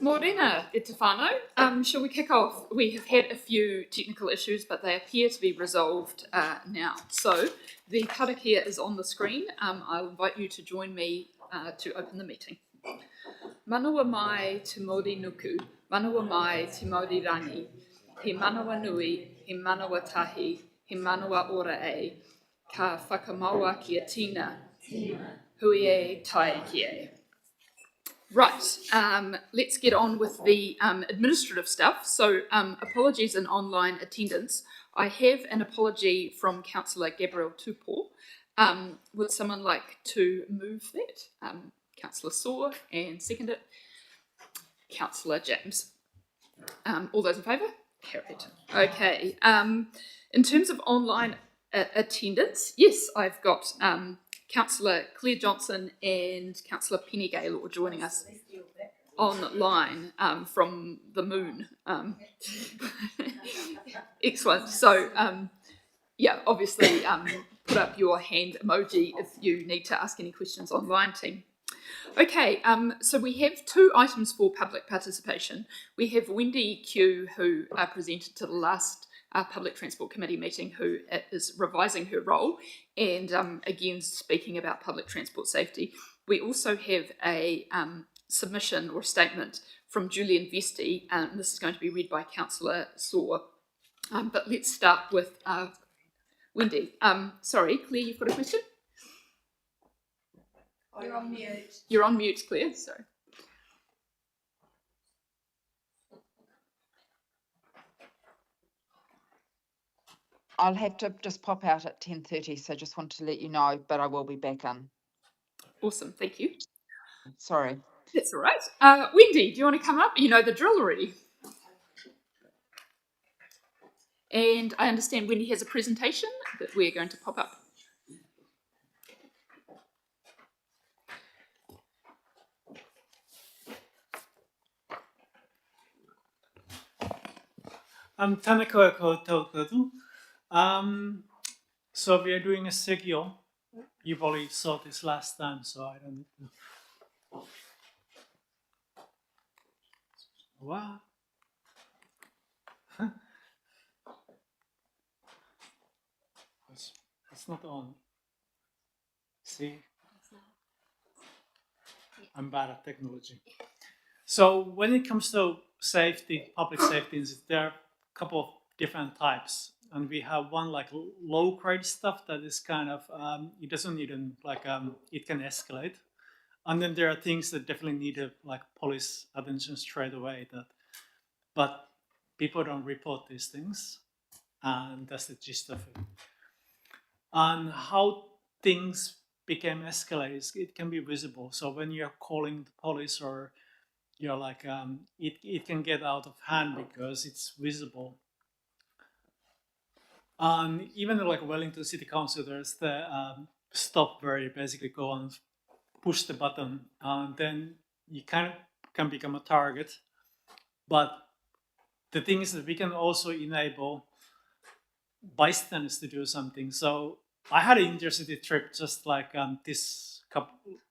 Morena, e te whānau. Shall we kick off? We have had a few technical issues, but they appear to be resolved now. So the karakia is on the screen. I'll invite you to join me to open the meeting. Manawa mai te Māori nuku, manawa mai te Māori rangi. He manawa nui, he manawa tahi, he manawa ora e, ka whakamaua kia tina, hui e tai ki e. Right, let's get on with the administrative stuff. So apologies in online attendance. I have an apology from Councillor Gabriel Tupor. Would someone like to move that? Councillor Saw, and second it, Councillor James. All those in favour? Carried. Okay, in terms of online attendance, yes, I've got Councillor Claire Johnson and Councillor Penny Gaylor joining us online from the moon. Excellent. So, yeah, obviously put up your hand emoji if you need to ask any questions online, team. Okay, so we have two items for public participation. We have Wendy Q, who presented to the last Public Transport Committee meeting, who is revising her role and again speaking about public transport safety. We also have a submission or statement from Julian Vesti, and this is going to be read by Councillor Saw. But let's start with Wendy. Sorry, Claire, you've got a question? You're on mute. You're on mute, Claire. Sorry. I'll have to just pop out at 10:30, so just want to let you know, but I will be back in. Awesome, thank you. Sorry. That's all right. Wendy, do you want to come up? You know the drill already. And I understand Wendy has a presentation that we're going to pop up. Tēnā koe koutou. So we are doing a segio. You probably saw this last time, so I don't know. Wow. It's not on. See? I'm bad at technology. So when it comes to safety, public safety, there are a couple of different types. And we have one like low grade stuff that is kind of, it doesn't even like, it can escalate. And then there are things that definitely need like police attention straight away. But people don't report these things. And that's the gist of it. And how things became escalated, it can be visible. So when you're calling the police or you're like, it can get out of hand because it's visible. And even like Wellington City Council, there's the stop where you basically go and push the button, and then you kind of can become a target. But the thing is that we can also enable bystanders to do something. So I had an intercity trip just like this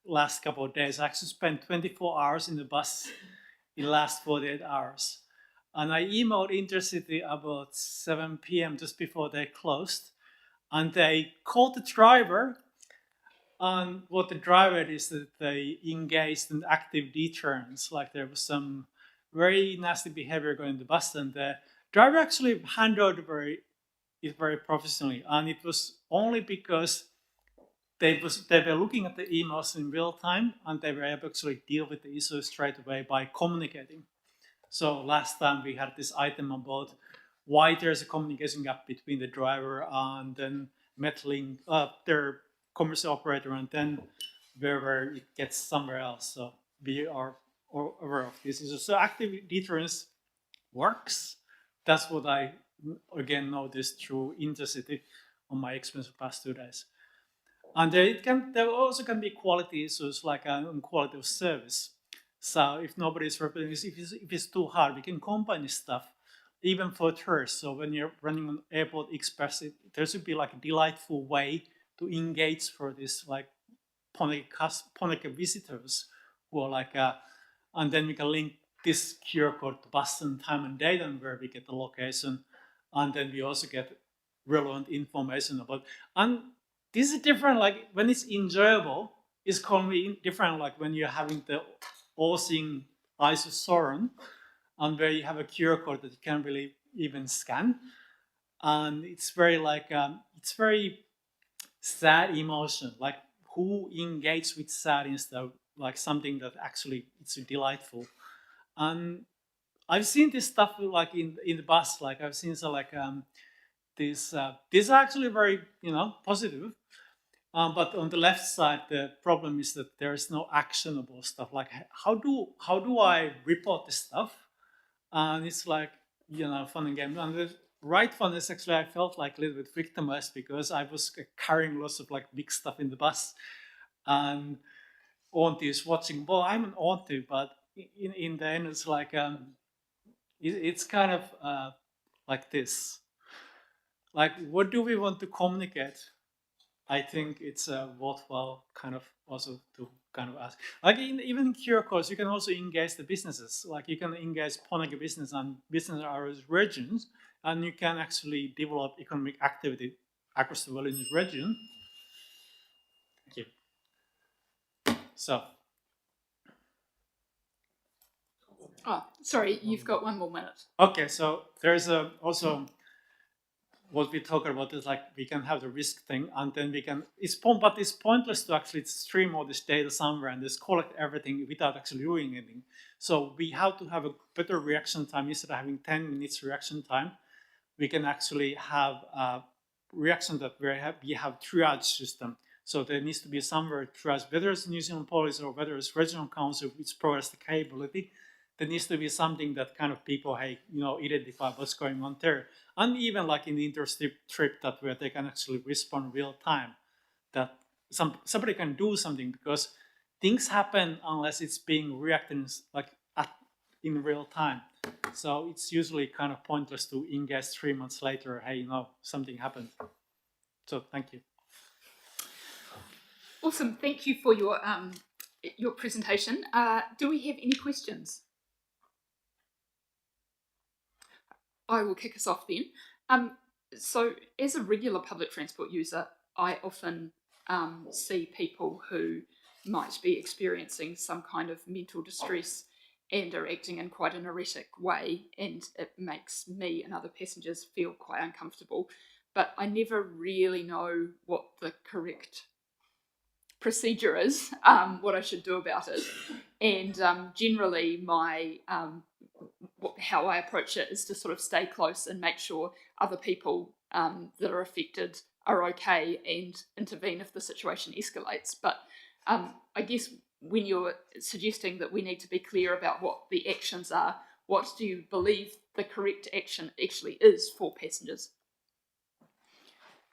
last couple of days. I actually spent 24 hours in the bus in the last 48 hours. And I emailed Intercity about 7 p.m. just before they closed. And they called the driver. And what the driver did is that they engaged in active deterrence. Like there was some very nasty behavior going in the bus. And the driver actually handled it very professionally. And it was only because they were looking at the emails in real time. And they were able to actually deal with the issue straight away by communicating. So last time we had this item about why there's a communication gap between the driver and then Metlink, their commercial operator, and then wherever it gets somewhere else. So we are aware of this. So active deterrence works. That's what I again noticed through Intercity on my experience the past 2 days. And there also can be quality issues like quality of service. So if nobody's representing, if it's too hard, we can combine this stuff, even for tourists. So when you're running on Airport Express, there should be like a delightful way to engage for this like Ponica visitors who are like and then we can link this QR code to bus and time and date and where we get the location, and then we also get relevant information about. And this is different. Like when it's enjoyable, it's completely different. Like when you're having the all-seeing eyes of Soren, and where you have a QR code that you can't really even scan, and it's very like it's very sad emotion. Like who engage with sad instead of like something that actually it's delightful. And I've seen this stuff like in the bus. Like I've seen so like this are actually very positive. But on the left side, the problem is that there is no actionable stuff. Like how do I report this stuff? And it's like fun and game. And the right one is actually I felt like a little bit victimized because I was carrying lots of like big stuff in the bus, and auntie is watching. Well, I'm an auntie, but in the end, it's like it's kind of like this. Like, what do we want to communicate? I think it's worthwhile kind of also to kind of ask. Like even in QR codes, you can also engage the businesses. Like you can engage Ponega business and business hours regions, and you can actually develop economic activity across the Wellington region. Thank you. So. Oh, sorry, you've got 1 more minute. Okay, so there's also what we talk about is like we can have the risk thing, and then we can but it's pointless to actually stream all this data somewhere and just collect everything without actually doing anything. So we have to have a better reaction time. Instead of having 10 minutes reaction time, we can actually have a reaction that we have triage system. So there needs to be somewhere triage, whether it's New Zealand Police or whether it's regional council which provides the capability. There needs to be something that kind of people, hey, identify what's going on there. And even like in the intertrip trip that where they can actually respond real time, that somebody can do something because things happen unless it's being reacted like in real time. So it's usually kind of pointless to engage 3 months later, hey, something happened. So thank you. Awesome, thank you for your presentation. Do we have any questions? I will kick us off then. So as a regular public transport user, I often see people who might be experiencing some kind of mental distress and are acting in quite an erratic way, and it makes me and other passengers feel quite uncomfortable. But I never really know what the correct procedure is, what I should do about it. And generally my how I approach it is to sort of stay close and make sure other people that are affected are okay and intervene if the situation escalates. But I guess when you're suggesting that we need to be clear about what the actions are, what do you believe the correct action actually is for passengers?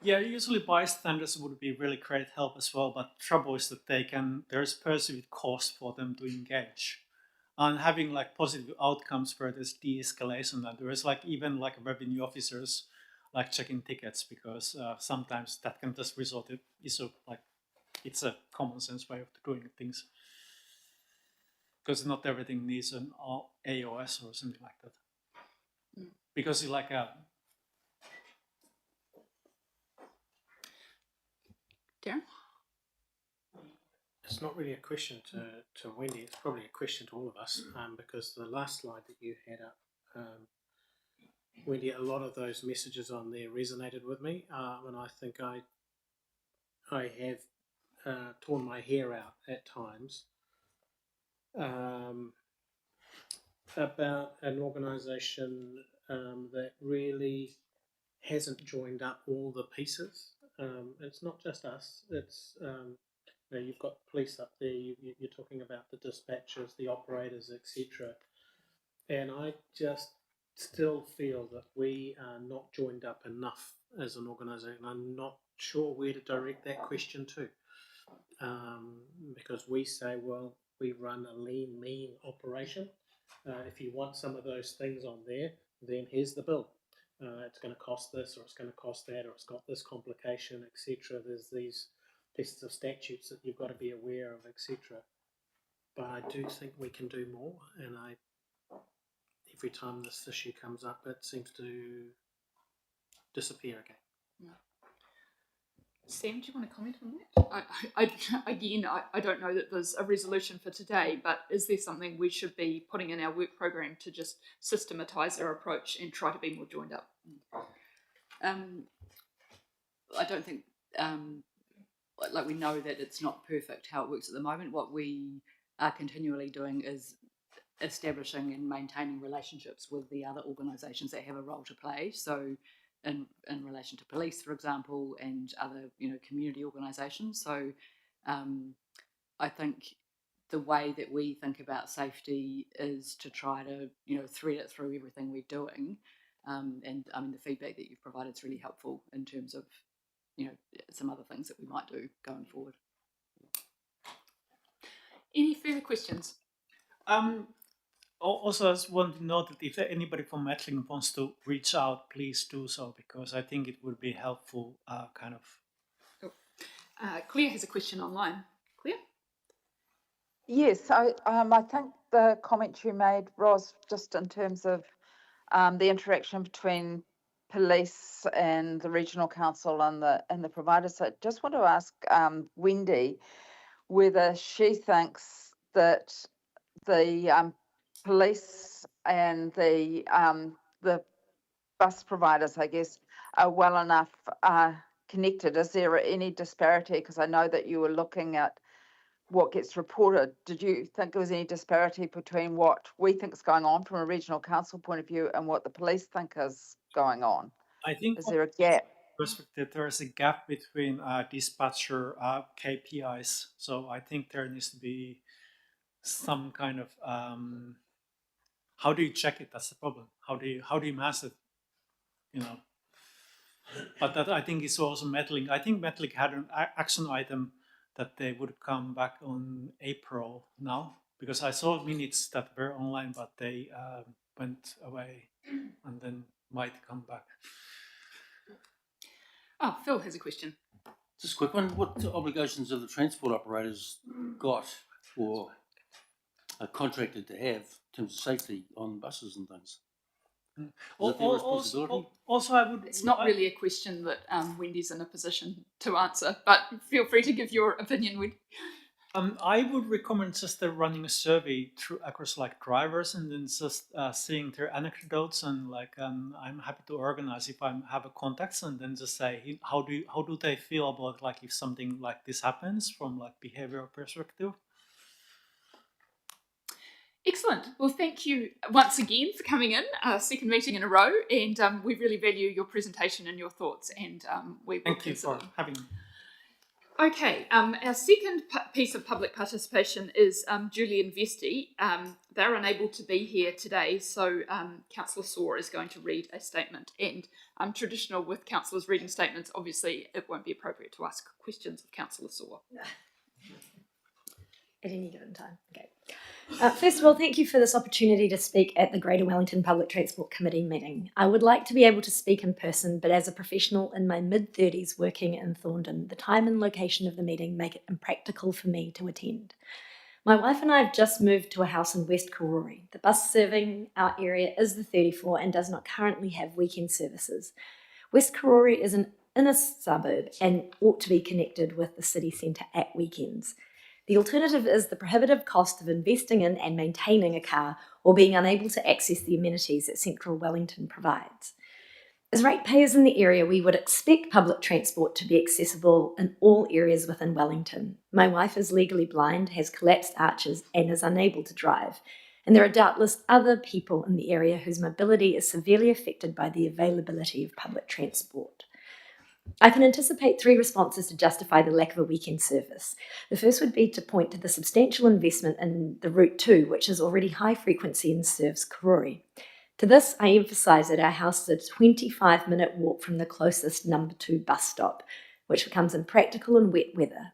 Yeah, usually bystanders would be really great help as well, but trouble is that there's perceived cost for them to engage. And having like positive outcomes where there's de-escalation, and there's like even like revenue officers like checking tickets, because sometimes that can just result in issue, like it's a common sense way of doing things. Because not everything needs an AOS or something like that. Because it's like Darren? It's not really a question to Wendy, it's probably a question to all of us, because the last slide that you had up, Wendy, a lot of those messages on there resonated with me, and I think I have torn my hair out at times about an organisation that really hasn't joined up all the pieces. It's not just us, it's you've got police up there, you're talking about the dispatchers, the operators, etc. And I just still feel that we are not joined up enough as an organisation. I'm not sure where to direct that question to, because we say, well, we run a lean, mean operation. If you want some of those things on there, then here's the bill. It's going to cost this, or it's going to cost that, or it's got this complication, etc. There's these pieces of statutes that you've got to be aware of, etc. but I do think we can do more, and every time this issue comes up, it seems to disappear again. Sam, do you want to comment on that? I don't know that there's a resolution for today, but is there something we should be putting in our work program to just systematise our approach and try to be more joined up? I don't think, we know that it's not perfect how it works at the moment. What we are continually doing is establishing and maintaining relationships with the other organisations that have a role to play. So in relation to police, for example, and other, community organisations. So I think the way that we think about safety is to try to, thread it through everything we're doing. And I mean, the feedback that you've provided is really helpful in terms of, some other things that we might do going forward. Any further questions? Also, I just want to note that if anybody from Metlink wants to reach out, please do so, because I think it would be helpful, Claire has a question online. Claire? Yes, I think the comment you made, Ros, just in terms of the interaction between police and the regional council and the providers. So I just want to ask Wendy whether she thinks that the police and the bus providers, I guess, are well enough connected. Is there any disparity? Because I know that you were looking at what gets reported. Did you think there was any disparity between what we think is going on from a regional council point of view and what the police think is going on? I think Is there a gap? perspective, there is a gap between dispatcher KPIs. So I think there needs to be some kind of how do you check it? That's the problem. How do you master it? But that I think is also Metlink. I think Metlink had an action item that they would come back on April now, because I saw minutes that were online, but they went away and then might come back. Oh, Phil has a question. Just a quick one. What obligations have the transport operators got or are contracted to have in terms of safety on buses and things? Is that their responsibility? Also, I would. It's not really a question that Wendy's in a position to answer, but feel free to give your opinion, Wendy. I would recommend just running a survey across drivers and then just seeing their anecdotes and I'm happy to organize if I have a contacts and then just say how do they feel about if something like this happens from behavioral perspective. Excellent. Well, thank you once again for coming in, second meeting in a row, and we really value your presentation and your thoughts, and we will Thank you for having me. Okay, our second piece of public participation is Julian Vesti. They're unable to be here today, so Councillor Saw is going to read a statement. And traditional with councillors reading statements, obviously it won't be appropriate to ask questions of Councillor Saw. At any given time. Okay. First of all, thank you for this opportunity to speak at the Greater Wellington Public Transport Committee meeting. I would like to be able to speak in person, but as a professional in my mid-30s working in Thorndon, the time and location of the meeting make it impractical for me to attend. My wife and I have just moved to a house in West Karori. The bus serving our area is the 34 and does not currently have weekend services. West Karori is an inner suburb and ought to be connected with the city centre at weekends. The alternative is the prohibitive cost of investing in and maintaining a car or being unable to access the amenities that Central Wellington provides. As ratepayers in the area, we would expect public transport to be accessible in all areas within Wellington. My wife is legally blind, has collapsed arches, and is unable to drive. And there are doubtless other people in the area whose mobility is severely affected by the availability of public transport. I can anticipate 3 responses to justify the lack of a weekend service. The first would be to point to the substantial investment in the Route 2, which is already high frequency and serves Karori. To this, I emphasise that our house is a 25-minute walk from the closest number 2 bus stop, which becomes impractical in wet weather.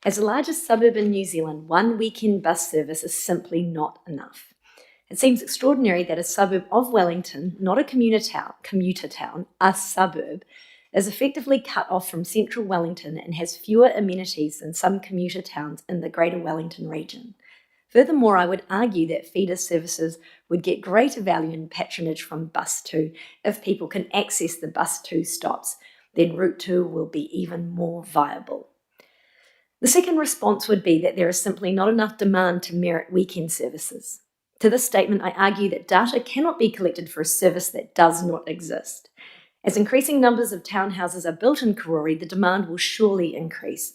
As the largest suburb in New Zealand, 1 weekend bus service is simply not enough. It seems extraordinary that a suburb of Wellington, not a commuter town, a suburb, is effectively cut off from central Wellington and has fewer amenities than some commuter towns in the Greater Wellington region. Furthermore, I would argue that feeder services would get greater value and patronage from Bus 2 if people can access the Bus 2 stops. Then Route 2 will be even more viable. The second response would be that there is simply not enough demand to merit weekend services. To this statement, I argue that data cannot be collected for a service that does not exist. As increasing numbers of townhouses are built in Karori, the demand will surely increase.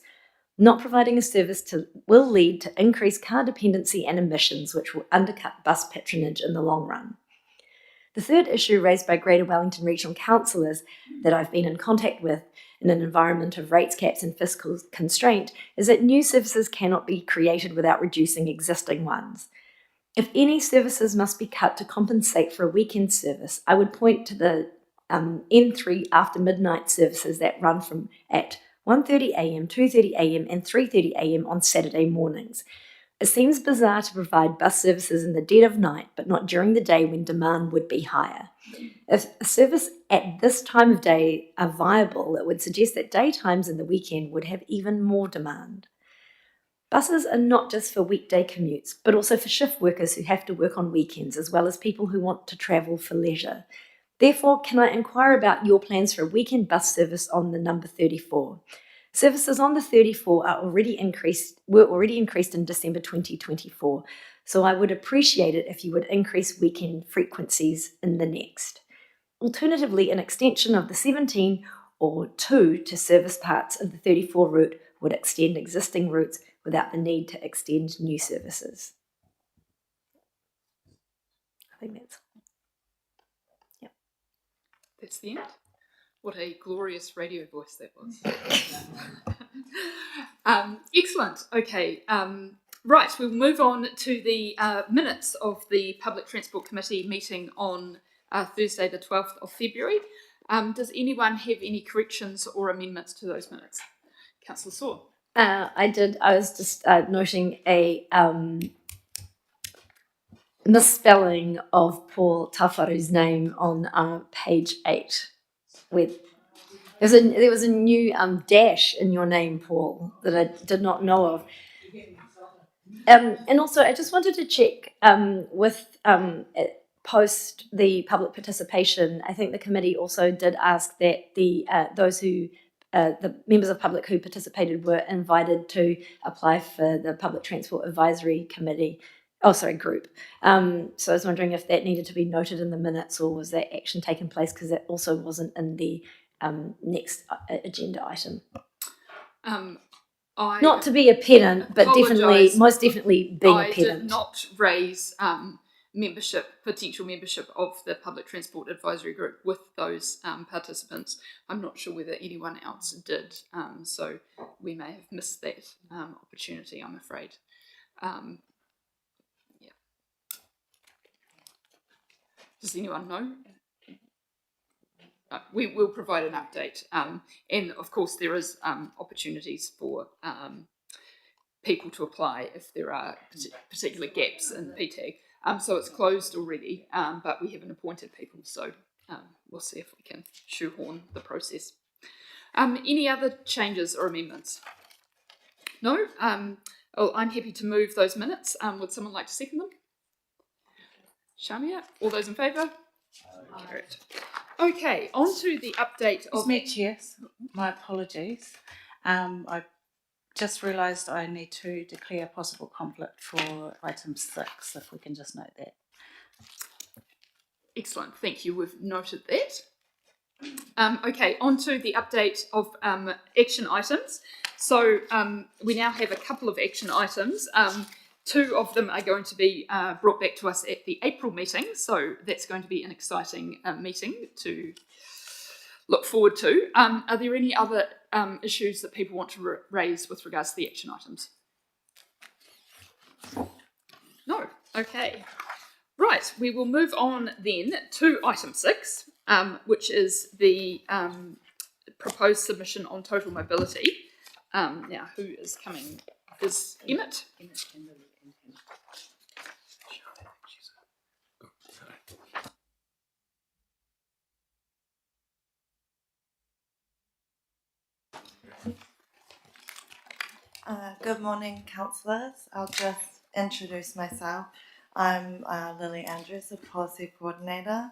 Not providing a service will lead to increased car dependency and emissions, which will undercut bus patronage in the long run. The third issue raised by Greater Wellington Regional Councillors that I've been in contact with in an environment of rates caps and fiscal constraint is that new services cannot be created without reducing existing ones. If any services must be cut to compensate for a weekend service, I would point to the N3 after midnight services that run from at 1:30am, 2:30am and 3:30am on Saturday mornings. It seems bizarre to provide bus services in the dead of night, but not during the day when demand would be higher. If a service at this time of day are viable, it would suggest that daytimes and the weekend would have even more demand. Buses are not just for weekday commutes, but also for shift workers who have to work on weekends, as well as people who want to travel for leisure. Therefore, can I inquire about your plans for a weekend bus service on the number 34? Services on the 34 were already increased in December 2024, so I would appreciate it if you would increase weekend frequencies in the next. Alternatively, an extension of the 17 or 2 to service parts of the 34 route would extend existing routes without the need to extend new services. I think that's That's the end. What a glorious radio voice that was. Excellent. Okay. Right, we'll move on to the minutes of the Public Transport Committee meeting on Thursday, the 12th of February. Does anyone have any corrections or amendments to those minutes? Councillor Saw. I did. I was just noting a misspelling of Paul Tafaru's name on page 8. With there was a new dash in your name, Paul, that I did not know of. And also, I just wanted to check with post the public participation. I think the committee also did ask that the members of public who participated were invited to apply for the Public Transport Advisory Committee. Group. So I was wondering if that needed to be noted in the minutes, or was that action taken place because that also wasn't in the next agenda item. Not to be a pedant, but most definitely being a pedant. I did not raise potential membership of the Public Transport Advisory Group with those participants. I'm not sure whether anyone else did, so we may have missed that opportunity, I'm afraid. Does anyone know? We will provide an update. And of course, there is opportunities for people to apply if there are particular gaps in PTAG. So it's closed already, but we haven't appointed people. So we'll see if we can shoehorn the process. Any other changes or amendments? No? I'm happy to move those minutes. Would someone like to second them? Shamia, all those in favour? Carried. Okay, on to the update of... Excuse me, Chair. My apologies. I just realised I need to declare possible conflict for item 6, if we can just note that. Excellent, thank you. We've noted that. Okay, on to the update of action items. So we now have a couple of action items. 2 of them are going to be brought back to us at the April meeting, so that's going to be an exciting meeting to look forward to. Are there any other issues that people want to raise with regards to the action items? No? Okay. Right, we will move on then to item 6, which is the proposed submission on total mobility. Now, who is coming? Is Emmett? Good morning, councillors. I'll just introduce myself. I'm Lily Andrews, a policy coordinator.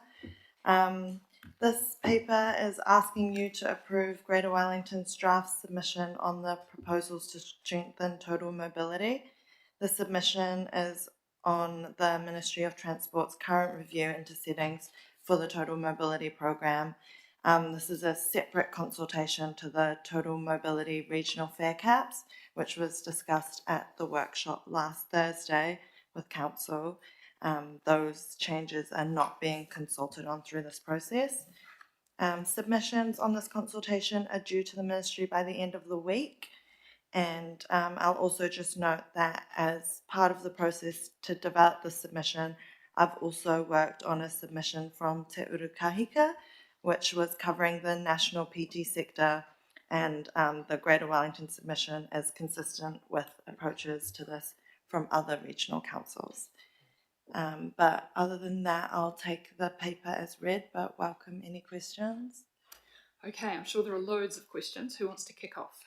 This paper is asking you to approve Greater Wellington's draft submission on the proposals to strengthen total mobility. The submission is on the Ministry of Transport's current review into settings for the total mobility program. This is a separate consultation to the total mobility regional fare caps, which was discussed at the workshop last Thursday with Council. Those changes are not being consulted on through this process. Submissions on this consultation are due to the Ministry by the end of the week. And I'll also just note that as part of the process to develop the submission, I've also worked on a submission from Te Urukahika, which was covering the national PT sector, and the Greater Wellington submission is consistent with approaches to this from other regional councils. But other than that, I'll take the paper as read, but welcome any questions. Okay, I'm sure there are loads of questions. Who wants to kick off?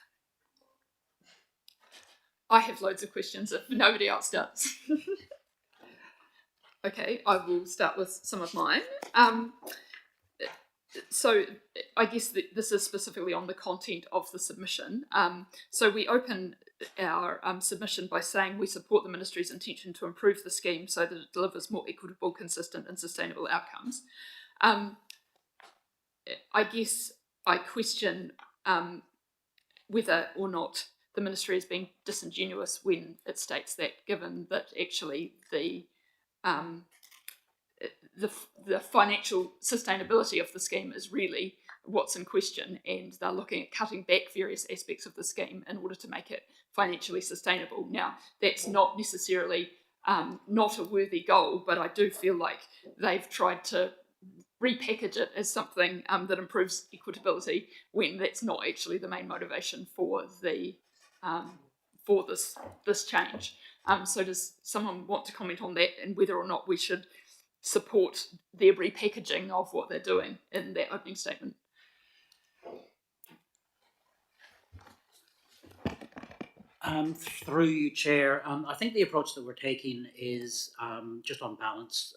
I have loads of questions if nobody else does. Okay, I will start with some of mine. So I guess this is specifically on the content of the submission. So we open our submission by saying we support the Ministry's intention to improve the scheme so that it delivers more equitable, consistent and sustainable outcomes. I guess I question whether or not the Ministry is being disingenuous when it states that, given that actually the financial sustainability of the scheme is really what's in question, and they're looking at cutting back various aspects of the scheme in order to make it financially sustainable. Now, that's not necessarily not a worthy goal, but I do feel like they've tried to repackage it as something that improves equitability when that's not actually the main motivation for the for this change. So does someone want to comment on that and whether or not we should support their repackaging of what they're doing in that opening statement? Through you, Chair, I think the approach that we're taking is just on balance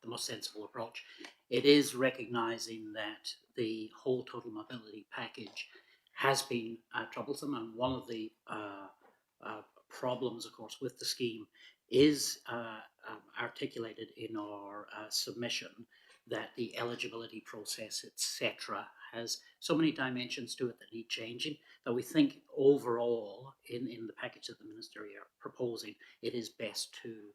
the most sensible approach. It is recognising that the whole total mobility package has been troublesome, and one of the problems, of course, with the scheme is articulated in our submission, that the eligibility process, etc., has so many dimensions to it that need changing, that we think overall in the package that the Ministry are proposing, it is best to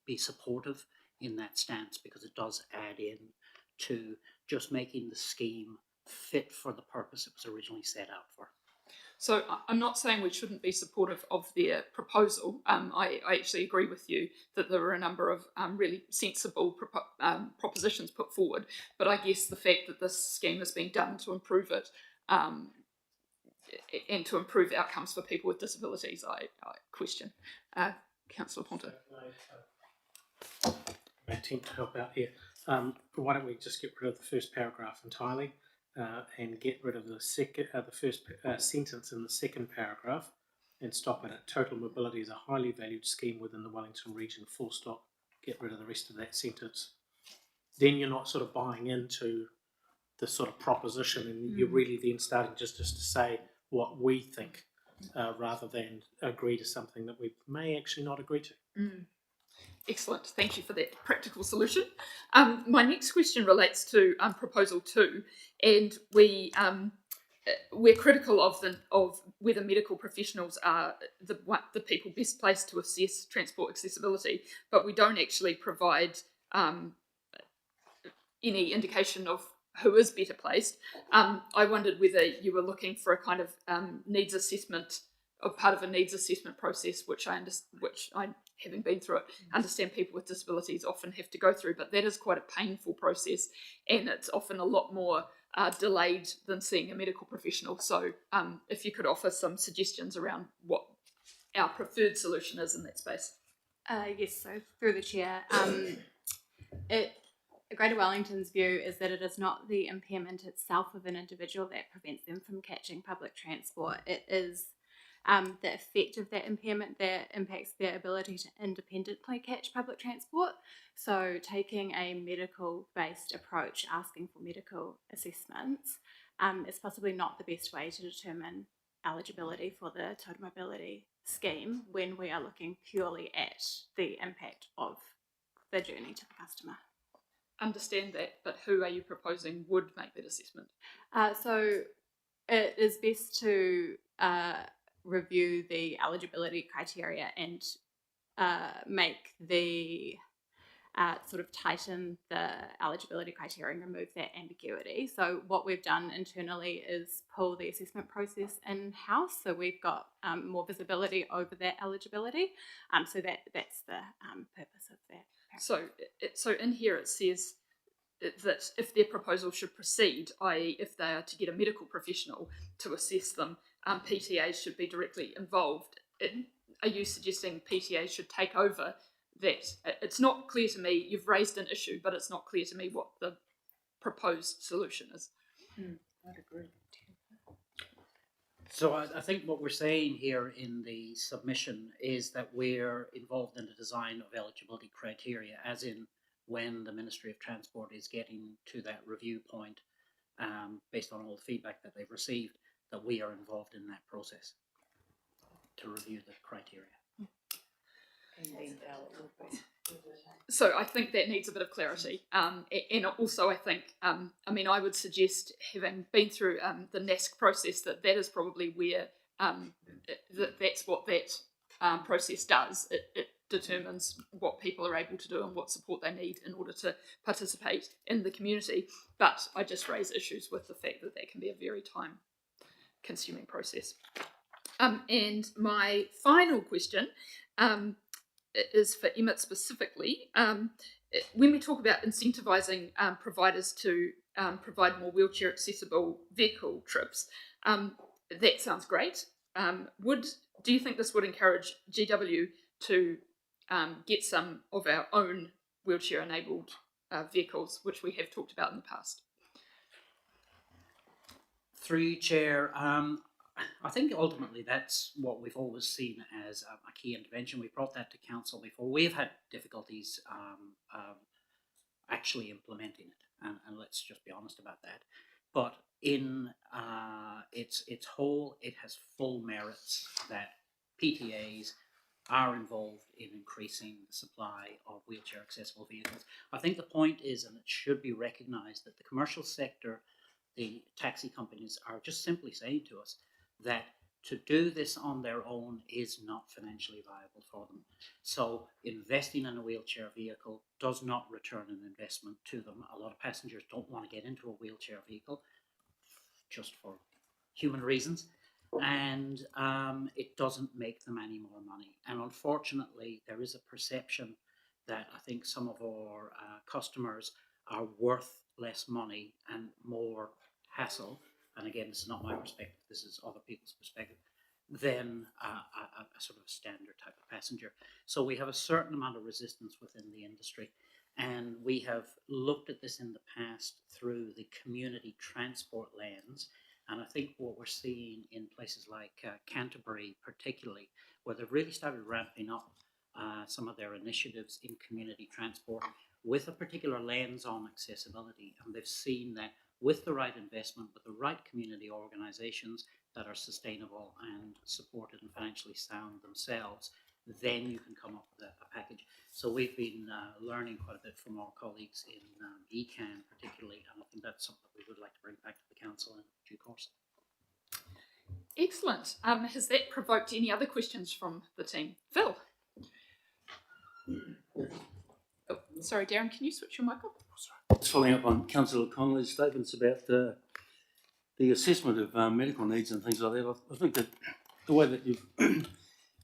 be supportive in that stance, because it does add in to just making the scheme fit for the purpose it was originally set out for. So I'm not saying we shouldn't be supportive of their proposal. I actually agree with you that there were a number of really sensible propositions put forward, but I guess the fact that this scheme is being done to improve it and to improve outcomes for people with disabilities, I question. Councillor Ponta. I attempt to help out here. Why don't we just get rid of the first paragraph entirely and get rid of the first sentence in the second paragraph and stop it at total mobility is a highly valued scheme within the Wellington region, full stop. Get rid of the rest of that sentence. Then you're not sort of buying into the sort of proposition, and you're really then starting just to say what we think rather than agree to something that we may actually not agree to. Excellent, thank you for that practical solution. My next question relates to Proposal 2, and we're critical of whether medical professionals are the people best placed to assess transport accessibility, but we don't actually provide any indication of who is better placed. I wondered whether you were looking for a kind of needs assessment, or part of a needs assessment process, which I having been through it, understand people with disabilities often have to go through, but that is quite a painful process, and it's often a lot more delayed than seeing a medical professional. So if you could offer some suggestions around what our preferred solution is in that space. Yes, so through the chair, Greater Wellington's view is that it is not the impairment itself of an individual that prevents them from catching public transport. It is the effect of that impairment that impacts their ability to independently catch public transport. So taking a medical-based approach, asking for medical assessments, is possibly not the best way to determine eligibility for the total mobility scheme when we are looking purely at the impact of the journey to the customer. Understand that, but who are you proposing would make that assessment? So it is best to review the eligibility criteria and make the sort of tighten the eligibility criteria and remove that ambiguity. So what we've done internally is pull the assessment process in-house, so we've got more visibility over that eligibility. So that's the purpose of that. So in here it says that if their proposal should proceed, i.e. if they are to get a medical professional to assess them, PTAs should be directly involved. Are you suggesting PTAs should take over that? It's not clear to me. You've raised an issue, but it's not clear to me what the proposed solution is. I'd agree. So I think what we're saying here in the submission is that we're involved in the design of eligibility criteria, as in when the Ministry of Transport is getting to that review point, based on all the feedback that they've received, that we are involved in that process to review the criteria. So I think that needs a bit of clarity. And also I think, I mean, I would suggest, having been through the NASC process, that is probably where, that's what that process does. It determines what people are able to do and what support they need in order to participate in the community. But I just raise issues with the fact that that can be a very time-consuming process. And my final question is for Emmett specifically. When we talk about incentivising providers to provide more wheelchair accessible vehicle trips, that sounds great. Do you think this would encourage GW to get some of our own wheelchair enabled vehicles, which we have talked about in the past? Through you, Chair, I think ultimately that's what we've always seen as a key intervention. We brought that to Council before. We've had difficulties actually implementing it, and let's just be honest about that. But in its whole, it has full merits that PTAs are involved in increasing the supply of wheelchair accessible vehicles. I think the point is, and it should be recognised, that the commercial sector, the taxi companies, are just simply saying to us that to do this on their own is not financially viable for them. So investing in a wheelchair vehicle does not return an investment to them. A lot of passengers don't want to get into a wheelchair vehicle just for human reasons, and it doesn't make them any more money. And unfortunately, there is a perception that I think some of our customers are worth less money and more hassle, and again, this is not my perspective, this is other people's perspective, than a sort of standard type of passenger. So we have a certain amount of resistance within the industry, and we have looked at this in the past through the community transport lens. And I think what we're seeing in places like Canterbury particularly, where they've really started ramping up some of their initiatives in community transport with a particular lens on accessibility, and they've seen that with the right investment, with the right community organisations that are sustainable and supported and financially sound themselves, then you can come up with a package. So we've been learning quite a bit from our colleagues in ECAN particularly, and I think that's something that we would like to bring back to the council in due course. Excellent. Has that provoked any other questions from the team? Phil? Oh, sorry, Darren, can you switch your mic off? Just following up on Councillor Connolly's statements about the assessment of medical needs and things like that, I think that the way that you've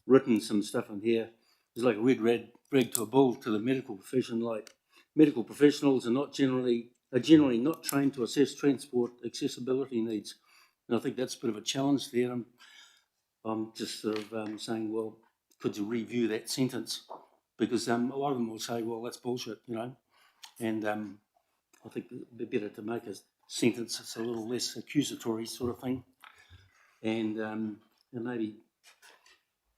written some stuff in here is like a red rag to a bull to the medical profession. Like, medical professionals are generally not trained to assess transport accessibility needs, and I think that's a bit of a challenge there. I'm just sort of saying, well, could you review that sentence? Because a lot of them will say, well, that's bullshit, you know, and I think it'd be better to make a sentence that's a little less accusatory sort of thing, and maybe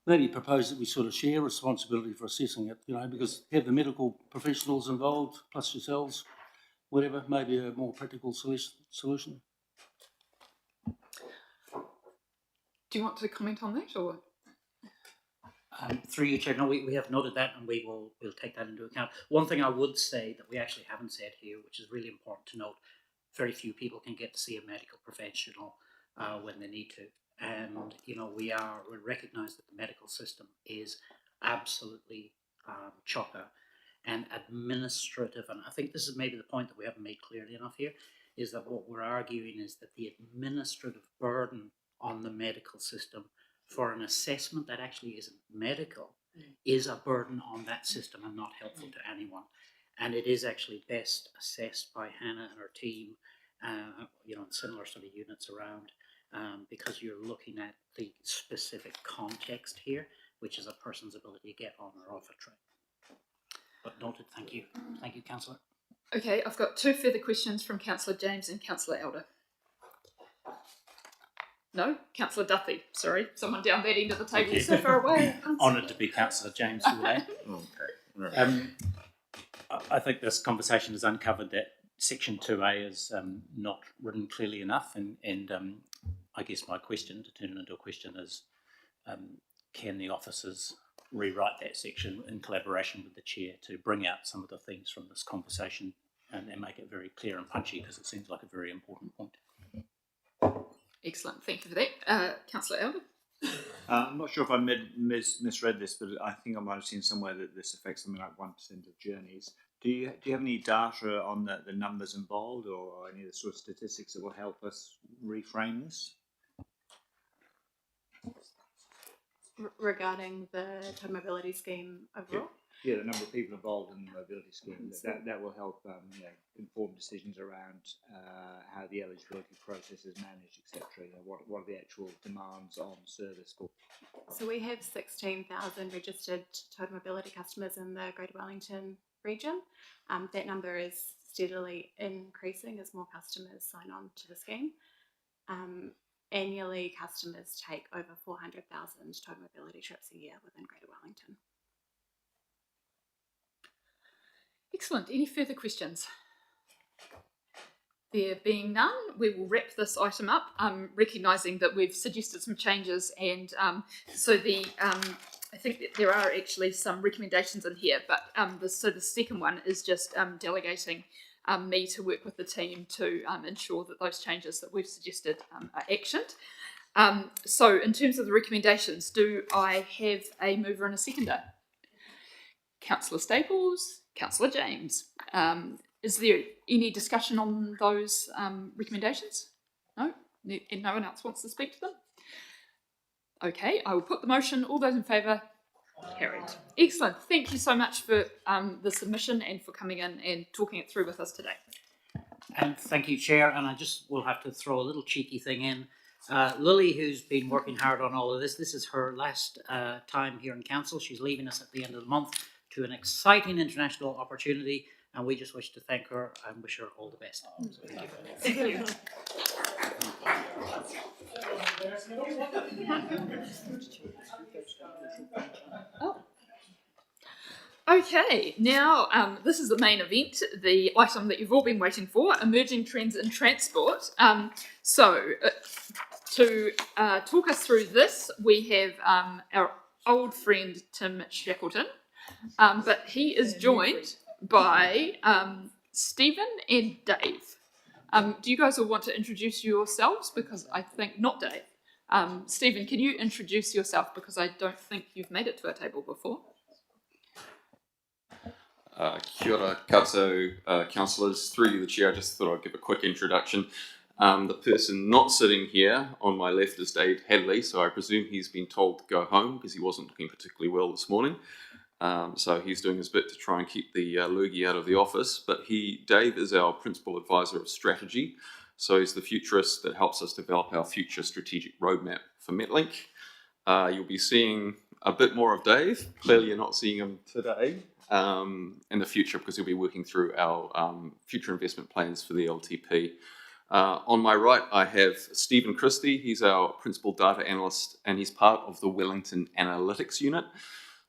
maybe propose that we sort of share responsibility for assessing it, because have the medical professionals involved, plus yourselves, whatever, maybe a more practical solution. Do you want to comment on that, or? Through you, Chair, no, we have noted that, and we'll take that into account. One thing I would say that we actually haven't said here, which is really important to note, very few people can get to see a medical professional when they need to. And, we recognise that the medical system is absolutely chocker and administrative. And I think this is maybe the point that we haven't made clearly enough here, is that what we're arguing is that the administrative burden on the medical system for an assessment that actually isn't medical is a burden on that system and not helpful to anyone. And it is actually best assessed by Hannah and her team, in similar sort of units around, because you're looking at the specific context here, which is a person's ability to get on or off a train. But noted, thank you. Thank you, Councillor. Okay, I've got two further questions from Councillor James and Councillor Elder. No, Councillor Duffy. Sorry, someone down that end of the table, so far away. Honoured to be Councillor James today. I think this conversation has uncovered that Section 2A is not written clearly enough, and I guess my question, to turn it into a question, is can the officers rewrite that section in collaboration with the chair to bring out some of the themes from this conversation and make it very clear and punchy, because it seems like a very important point. Excellent, thank you for that. Councillor Elder? I'm not sure if I misread this, but I think I might have seen somewhere that this affects something like 1% of journeys. Do you have any data on the numbers involved, or any of the sort of statistics that will help us reframe this? Regarding the total mobility scheme overall? Yeah, the number of people involved in the mobility scheme. That will help inform decisions around how the eligibility process is managed, etc. What are the actual demands on service for? So we have 16,000 registered total mobility customers in the Greater Wellington region. That number is steadily increasing as more customers sign on to the scheme. Annually, customers take over 400,000 total mobility trips a year within Greater Wellington. Excellent. Any further questions? There being none, we will wrap this item up, recognising that we've suggested some changes, and I think that there are actually some recommendations in here, but the second one is just delegating me to work with the team to ensure that those changes that we've suggested are actioned. So in terms of the recommendations, do I have a mover and a seconder? Councillor Staples, Councillor James. Is there any discussion on those recommendations? No? And no one else wants to speak to them? Okay, I will put the motion. All those in favour? Carried. Excellent. Thank you so much for the submission and for coming in and talking it through with us today. And thank you, Chair. And I just will have to throw a little cheeky thing in. Lily, who's been working hard on all of this is her last time here in Council. She's leaving us at the end of the month to an exciting international opportunity, and we just wish to thank her and wish her all the best. So thank you. Thank you. Oh. Okay, now this is the main event, the item that you've all been waiting for, emerging trends in transport. To talk us through this, we have our old friend Tim Shackleton, but he is joined by Stephen and Dave. Do you guys all want to introduce yourselves? Because I think, not Dave. Stephen, can you introduce yourself? Because I don't think you've made it to our table before. Kia ora koutou, councillors. Through you, the chair, I just thought I'd give a quick introduction. The person not sitting here on my left is Dave Hadley, so I presume he's been told to go home because he wasn't looking particularly well this morning. So he's doing his bit to try and keep the lurgy out of the office. But Dave is our principal advisor of strategy, so he's the futurist that helps us develop our future strategic roadmap for Metlink. You'll be seeing a bit more of Dave. Clearly you're not seeing him today. In the future, because he'll be working through our future investment plans for the LTP. On my right, I have Stephen Christie. He's our principal data analyst, and he's part of the Wellington Analytics Unit.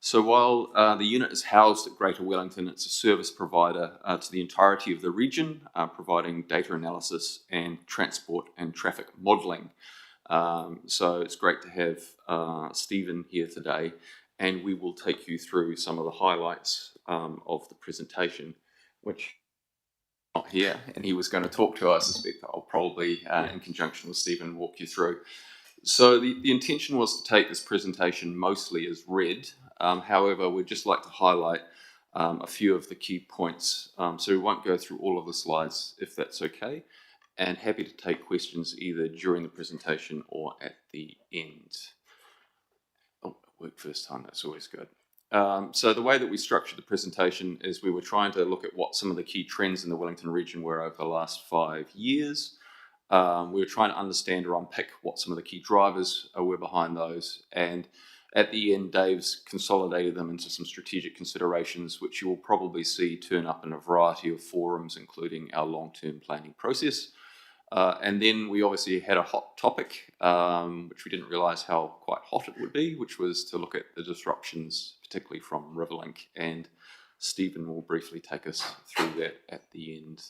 So while the unit is housed at Greater Wellington, it's a service provider to the entirety of the region, providing data analysis and transport and traffic modelling. So it's great to have Stephen here today, and we will take you through some of the highlights of the presentation, which not here, and he was going to talk to us. I suspect I'll probably, in conjunction with Stephen, walk you through. So the intention was to take this presentation mostly as read. However, we'd just like to highlight a few of the key points. So we won't go through all of the slides if that's okay, and happy to take questions either during the presentation or at the end. Oh, it worked first time, that's always good. So the way that we structured the presentation is we were trying to look at what some of the key trends in the Wellington region were over the last 5 years. We were trying to understand or unpick what some of the key drivers were behind those. And at the end, Dave's consolidated them into some strategic considerations, which you will probably see turn up in a variety of forums, including our long-term planning process. And then we obviously had a hot topic, which we didn't realise how quite hot it would be, which was to look at the disruptions, particularly from Riverlink. And Stephen will briefly take us through that at the end.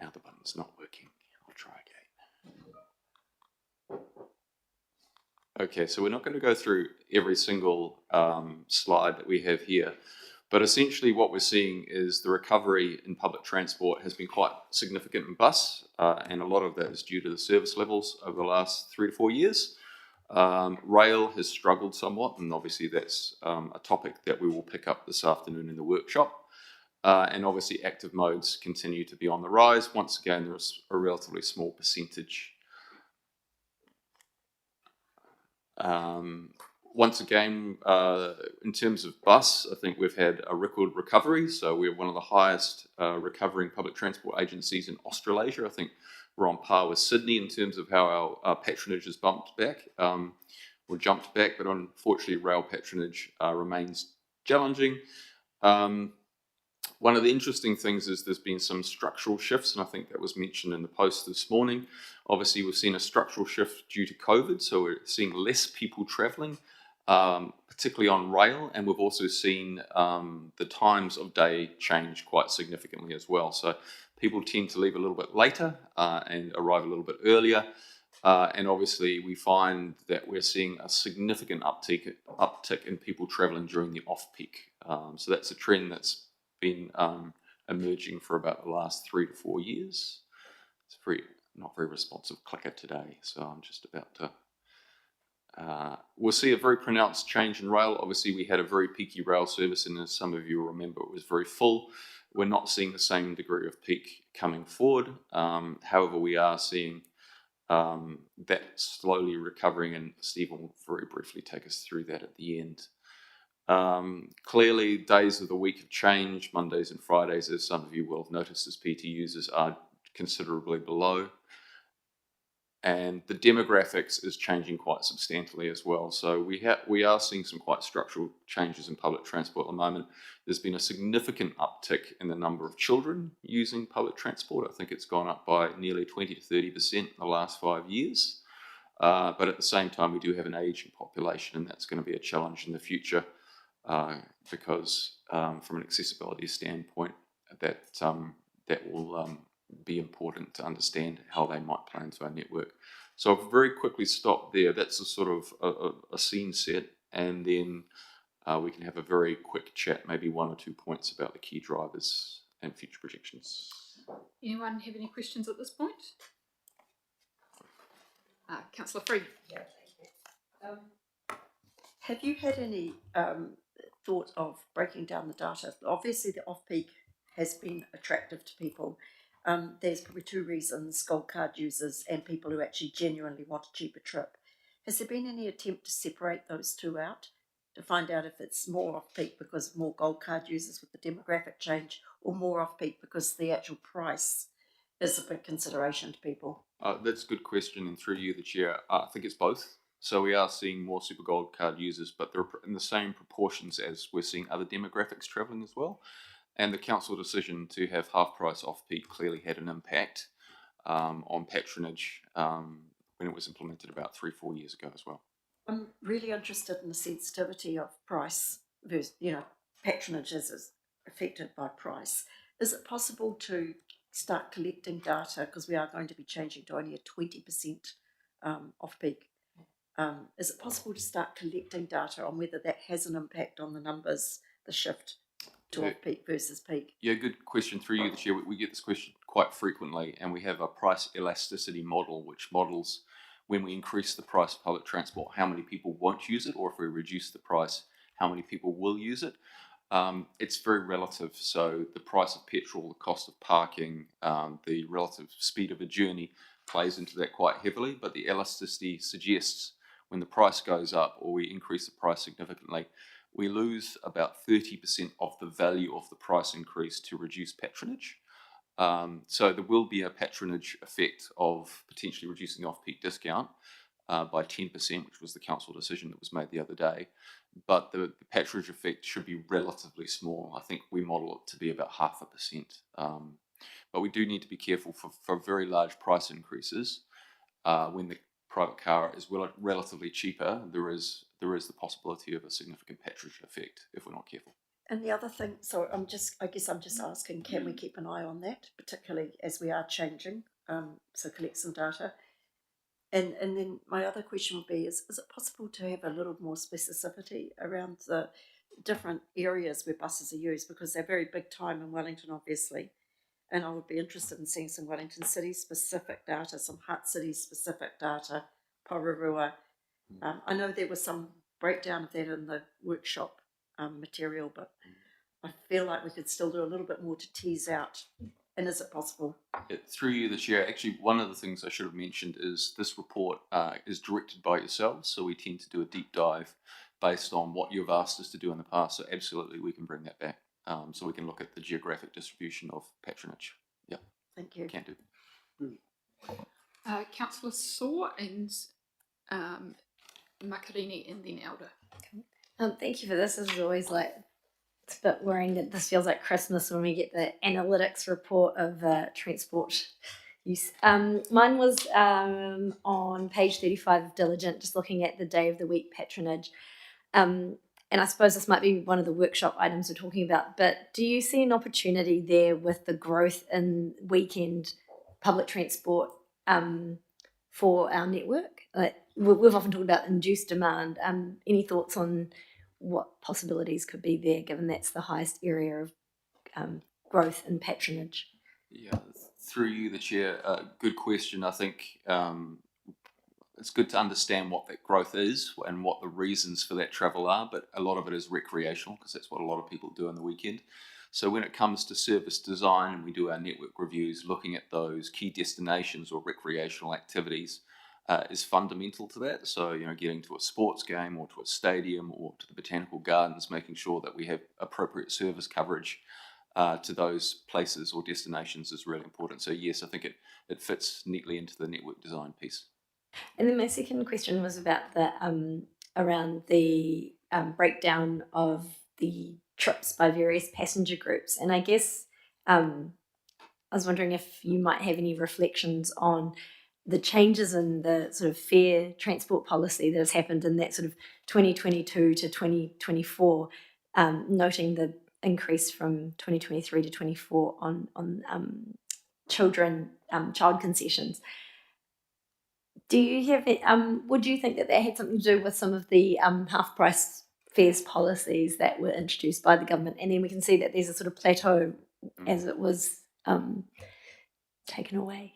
Now the button's not working. I'll try again. Okay, so we're not going to go through every single slide that we have here, but essentially what we're seeing is the recovery in public transport has been quite significant in bus, and a lot of that is due to the service levels over the last 3 to 4 years. Rail has struggled somewhat, and obviously that's a topic that we will pick up this afternoon in the workshop. And obviously active modes continue to be on the rise. Once again, there's a relatively small percentage. Once again, in terms of bus, I think we've had a record recovery. So we're one of the highest recovering public transport agencies in Australasia. I think we're on par with Sydney in terms of how our patronage has bumped back or jumped back, but unfortunately rail patronage remains challenging. One of the interesting things is there's been some structural shifts, and I think that was mentioned in the post this morning. Obviously, we've seen a structural shift due to COVID, so we're seeing less people travelling, particularly on rail, and we've also seen the times of day change quite significantly as well. So people tend to leave a little bit later and arrive a little bit earlier. And obviously, we find that we're seeing a significant uptick in people travelling during the off-peak. So that's a trend that's been emerging for about the last 3 to 4 years. It's not very responsive clicker today, so I'm just about to... we'll see a very pronounced change in rail. Obviously, we had a very peaky rail service, and as some of you will remember, it was very full. We're not seeing the same degree of peak coming forward. However, we are seeing that slowly recovering, and Stephen will very briefly take us through that at the end. Clearly, days of the week have changed. Mondays and Fridays, as some of you will have noticed as PT users, are considerably below. And the demographics is changing quite substantially as well. So we are seeing some quite structural changes in public transport at the moment. There's been a significant uptick in the number of children using public transport. I think it's gone up by nearly 20 to 30% in the last 5 years. But at the same time, we do have an aging population, and that's going to be a challenge in the future. Because from an accessibility standpoint, that will be important to understand how they might play into our network. So I'll very quickly stop there. That's a sort of a scene set, and then we can have a very quick chat, maybe 1 or 2 points about the key drivers and future projections. Anyone have any questions at this point? Councillor Free. Yeah, thank you. Have you had any thought of breaking down the data? Obviously, the off-peak has been attractive to people. There's probably 2 reasons: gold card users and people who actually genuinely want a cheaper trip. Has there been any attempt to separate those 2 out to find out if it's more off-peak because more gold card users with the demographic change, or more off-peak because the actual price is a big consideration to people? That's a good question, and through you, the chair, I think it's both. So we are seeing more super gold card users, but they're in the same proportions as we're seeing other demographics travelling as well. And the council decision to have half price off peak clearly had an impact on patronage when it was implemented about 3-4 years ago as well. I'm really interested in the sensitivity of price versus, patronage is affected by price. Is it possible to start collecting data, because we are going to be changing to only a 20% off-peak? Is it possible to start collecting data on whether that has an impact on the numbers, the shift to off-peak versus peak? Yeah, good question. Through you, the Chair, we get this question quite frequently, and we have a price elasticity model which models when we increase the price of public transport, how many people won't use it, or if we reduce the price, how many people will use it. It's very relative. So the price of petrol, the cost of parking, the relative speed of a journey plays into that quite heavily. But the elasticity suggests when the price goes up or we increase the price significantly, we lose about 30% of the value of the price increase to reduce patronage. So there will be a patronage effect of potentially reducing the off-peak discount by 10%, which was the council decision that was made the other day. But the patronage effect should be relatively small. I think we model it to be about 0.5%. But we do need to be careful for very large price increases. When the private car is relatively cheaper, there is the possibility of a significant patronage effect if we're not careful. And the other thing, so I guess I'm just asking, can we keep an eye on that, particularly as we are changing? So collect some data. And then my other question would be, is it possible to have a little more specificity around the different areas where buses are used? Because they're very big time in Wellington, obviously. And I would be interested in seeing some Wellington City specific data, some Hutt City specific data, Pororua. I know there was some breakdown of that in the workshop material, but I feel like we could still do a little bit more to tease out. And is it possible? Through you, the Chair, actually one of the things I should have mentioned is this report is directed by yourselves, so we tend to do a deep dive based on what you've asked us to do in the past, so absolutely we can bring that back. So we can look at the geographic distribution of patronage. Yeah. Thank you. Can do. Councillor Saw and Makarini and then Elder. Thank you for this. This is always like, it's a bit worrying that this feels like Christmas when we get the analytics report of transport use. Mine was on page 35 of Diligent, just looking at the day of the week patronage. And I suppose this might be one of the workshop items we're talking about, but do you see an opportunity there with the growth in weekend public transport for our network? We've often talked about induced demand. Any thoughts on what possibilities could be there, given that's the highest area of growth and patronage? Yeah, through you, the Chair, good question. I think it's good to understand what that growth is and what the reasons for that travel are, but a lot of it is recreational because that's what a lot of people do on the weekend. So when it comes to service design and we do our network reviews, looking at those key destinations or recreational activities is fundamental to that. So, getting to a sports game or to a stadium or to the botanical gardens, making sure that we have appropriate service coverage to those places or destinations is really important. So yes, I think it fits neatly into the network design piece. And then my second question was about the around the breakdown of the trips by various passenger groups. And I guess I was wondering if you might have any reflections on the changes in the sort of fare transport policy that has happened in that sort of 2022 to 2024, noting the increase from 2023 to 24 on child concessions. Do you have it? Would you think that had something to do with some of the half price fares policies that were introduced by the government? And then we can see that there's a sort of plateau as it was taken away.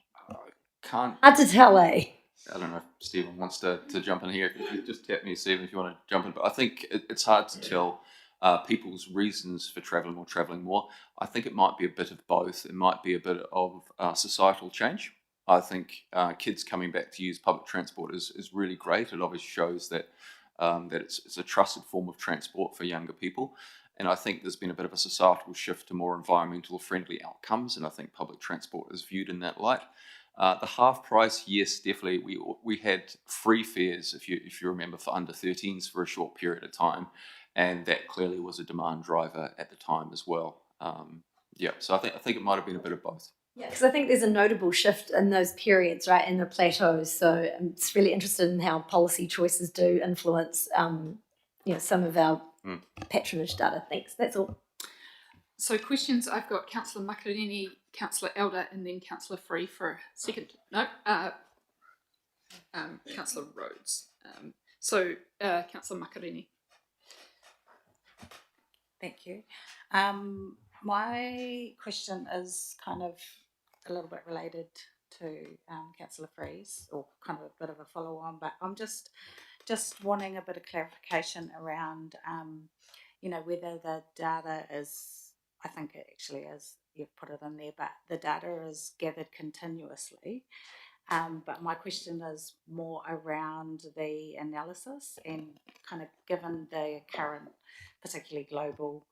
Can't. Hard to tell, eh? I don't know if Stephen wants to jump in here. If you just tap me, Stephen, if you want to jump in. But I think it's hard to tell people's reasons for travelling or travelling more. I think it might be a bit of both. It might be a bit of societal change. I think kids coming back to use public transport is really great. It obviously shows that it's a trusted form of transport for younger people. And I think there's been a bit of a societal shift to more environmental friendly outcomes. And I think public transport is viewed in that light. The half price, yes, definitely. We had free fares, if you remember, for under 13s for a short period of time. And that clearly was a demand driver at the time as well. Yeah, so I think it might have been a bit of both. Yeah, because I think there's a notable shift in those periods, right, in the plateaus. So I'm just really interested in how policy choices do influence, some of our patronage data. Thanks. That's all. So questions, I've got Councillor Makarini, Councillor Elder, and then Councillor Free for a second. No, Councillor Rhodes. Councillor Makarini. Thank you. My question is kind of a little bit related to Councillor Free's, or kind of a bit of a follow on, but I'm just wanting a bit of clarification around, whether the data is, I think it actually is, you've put it in there, but the data is gathered continuously. But my question is more around the analysis and kind of given the current, particularly global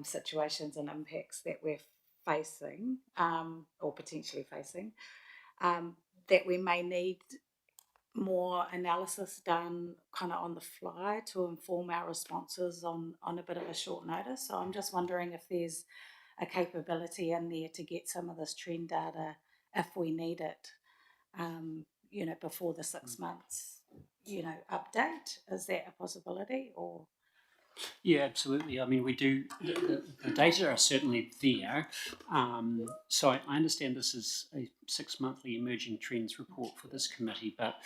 situations and impacts that we're facing or potentially facing, that we may need more analysis done kind of on the fly to inform our responses on a bit of a short notice. So I'm just wondering if there's a capability in there to get some of this trend data if we need it, before the 6 months, update. Is that a possibility or? Yeah, absolutely. I mean, we do, the data are certainly there. So I understand this is a 6-monthly emerging trends report for this committee, but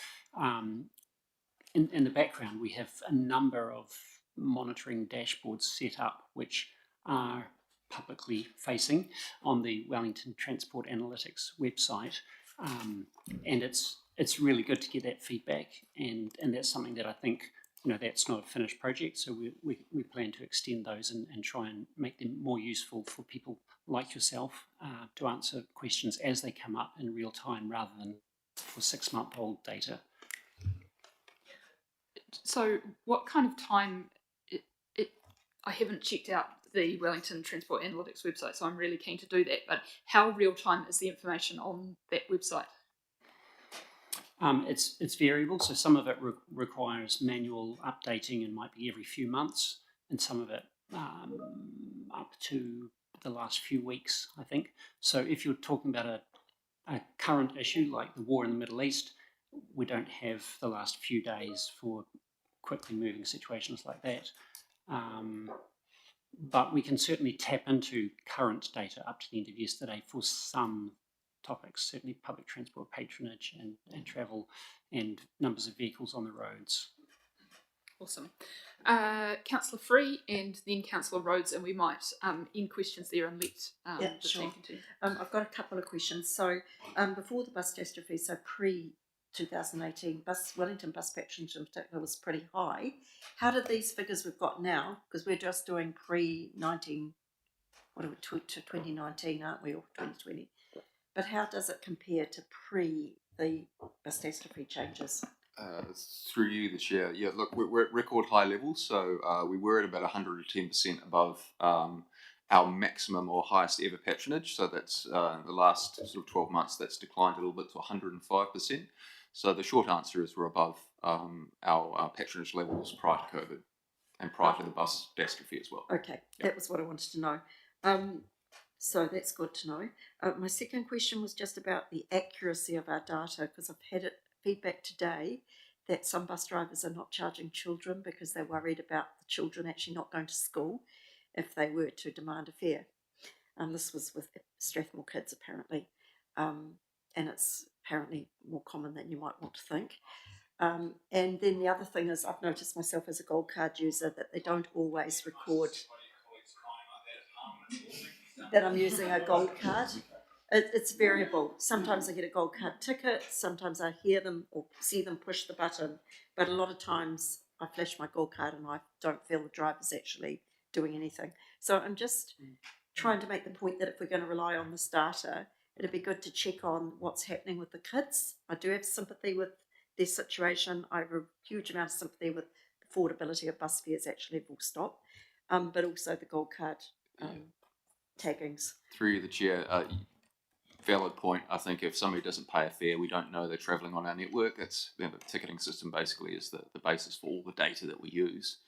in the background, we have a number of monitoring dashboards set up, which are publicly facing on the Wellington Transport Analytics website. And it's really good to get that feedback, and that's something that I think, that's not a finished project, so we plan to extend those and try and make them more useful for people like yourself to answer questions as they come up in real time rather than for 6-month-old data. So what kind of time, I haven't checked out the Wellington Transport Analytics website, so I'm really keen to do that, but how real time is the information on that website? It's variable, so some of it requires manual updating and might be every few months, and some of it up to the last few weeks, I think. So if you're talking about a current issue like the war in the Middle East, we don't have the last few days for quickly moving situations like that. But we can certainly tap into current data up to the end of yesterday for some topics, certainly public transport patronage and travel and numbers of vehicles on the roads. Awesome. Councillor Free and then Councillor Rhodes, and we might end questions there and let the team continue. I've got a couple of questions. So before the bus catastrophe, so pre-2018, Wellington bus patronage in particular was pretty high. How did these figures we've got now, because we're just doing pre-2019, aren't we, or 2020? But how does it compare to pre the bus catastrophe changes? Through you, the chair. Yeah, look, we're at record high levels, so we were at about 110% above our maximum or highest ever patronage. So that's the last sort of 12 months, that's declined a little bit to 105%. So the short answer is we're above our patronage levels prior to COVID and prior to the bus catastrophe as well. Okay, that was what I wanted to know. So that's good to know. My second question was just about the accuracy of our data, because I've had feedback today that some bus drivers are not charging children because they're worried about the children actually not going to school if they were to demand a fare. This was with Strathmore kids apparently, and it's apparently more common than you might want to think. And then the other thing is I've noticed myself as a gold card user that they don't always record that I'm using a gold card. It's variable. Sometimes I get a gold card ticket, sometimes I hear them or see them push the button, but a lot of times I flash my gold card and I don't feel the driver's actually doing anything. So I'm just trying to make the point that if we're going to rely on this data, it'd be good to check on what's happening with the kids. I do have sympathy with their situation. I have a huge amount of sympathy with the affordability of bus fares, actually, full stop, but also the gold card taggings. Through the chair, valid point. I think if somebody doesn't pay a fare, we don't know they're travelling on our network. That's the ticketing system basically is the basis for all the data that we use.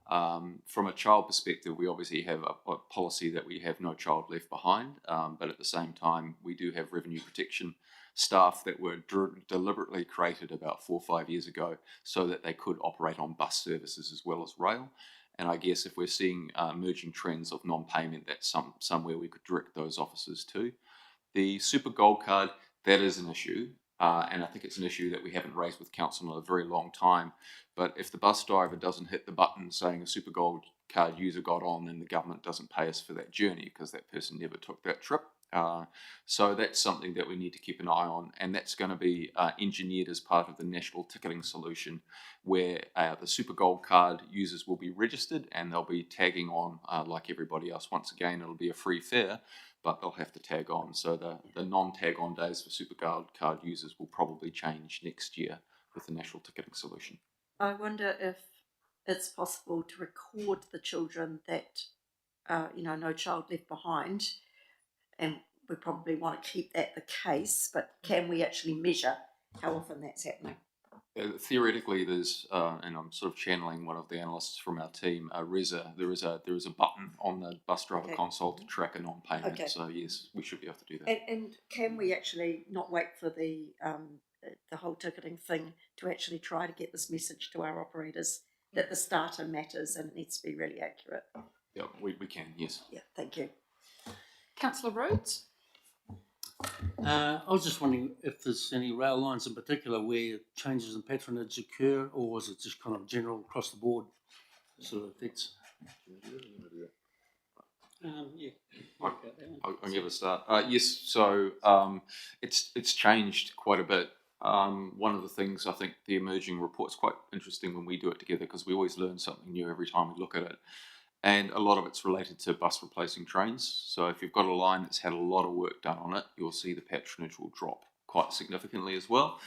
From a child perspective, we obviously have a policy that we have no child left behind, but at the same time, we do have revenue protection staff that were deliberately created about 4 or 5 years ago so that they could operate on bus services as well as rail. And I guess if we're seeing emerging trends of non-payment, that's somewhere we could direct those officers to. The Super Gold Card, that is an issue. And I think it's an issue that we haven't raised with council in a very long time. But if the bus driver doesn't hit the button saying a Super Gold Card user got on, then the government doesn't pay us for that journey because that person never took that trip. So that's something that we need to keep an eye on, and that's going to be engineered as part of the national ticketing solution, where the Super Gold Card users will be registered and they'll be tagging on like everybody else. Once again, it'll be a free fare, but they'll have to tag on. So the non-tag on days for Super Gold Card users will probably change next year with the national ticketing solution. I wonder if it's possible to record the children that, no child left behind, and we probably want to keep that the case, but can we actually measure how often that's happening? Theoretically, there's, and I'm sort of channeling one of the analysts from our team, Reza, there is a button on the bus driver console to track a non-payment. Okay. So yes, we should be able to do that. And can we actually not wait for the whole ticketing thing to actually try to get this message to our operators that the starter matters and it needs to be really accurate? Yeah, we can, yes. Yeah, thank you. Councillor Rhodes? I was just wondering if there's any rail lines in particular where changes in patronage occur, or is it just kind of general across the board sort of effects? Yeah. I'll give a start. Yes, so it's changed quite a bit. One of the things I think the emerging report's quite interesting when we do it together because we always learn something new every time we look at it. And a lot of it's related to bus replacing trains. So if you've got a line that's had a lot of work done on it, you'll see the patronage will drop quite significantly as well.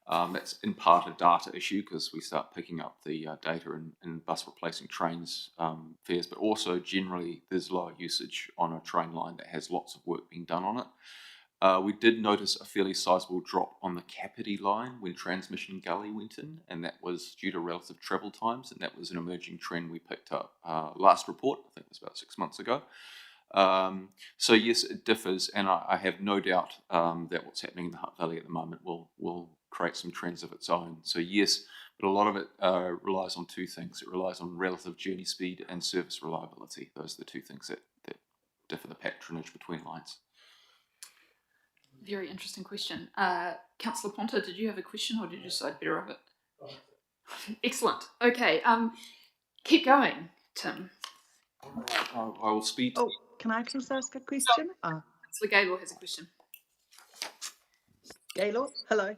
That's in part a data issue because we start picking up the data in bus replacing trains fares, but also generally there's lower usage on a train line that has lots of work being done on it. We did notice a fairly sizable drop on the Kapiti line when Transmission Gully went in, and that was due to relative travel times, and that was an emerging trend we picked up last report, I think it was about 6 months ago. So yes, it differs, and I have no doubt that what's happening in the Hutt Valley at the moment will create some trends of its own. So yes, but a lot of it relies on two things. It relies on relative journey speed and service reliability. Those are the two things that differ the patronage between lines. Very interesting question. Councillor Ponta, did you have a question or did you decide better of it? Excellent. Okay, keep going, Tim. I will speed. Oh, can I please ask a question? Councillor Gaylor has a question. Gaylor, hello.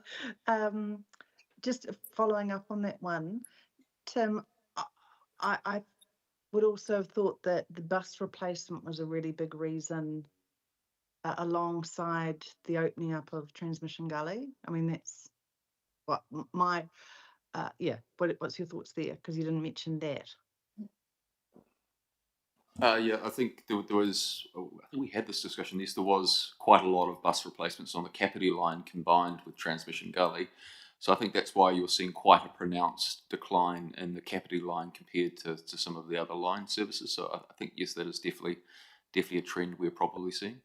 Just following up on that one, Tim, I would also have thought that the bus replacement was a really big reason alongside the opening up of Transmission Gully. I mean, that's what my, what's your thoughts there? Because you didn't mention that. Yeah, I think there was, I think we had this discussion. Yes, there was quite a lot of bus replacements on the Kapiti line combined with Transmission Gully. So I think that's why you're seeing quite a pronounced decline in the Kapiti line compared to some of the other line services. So I think, yes, that is definitely a trend we're probably seeing.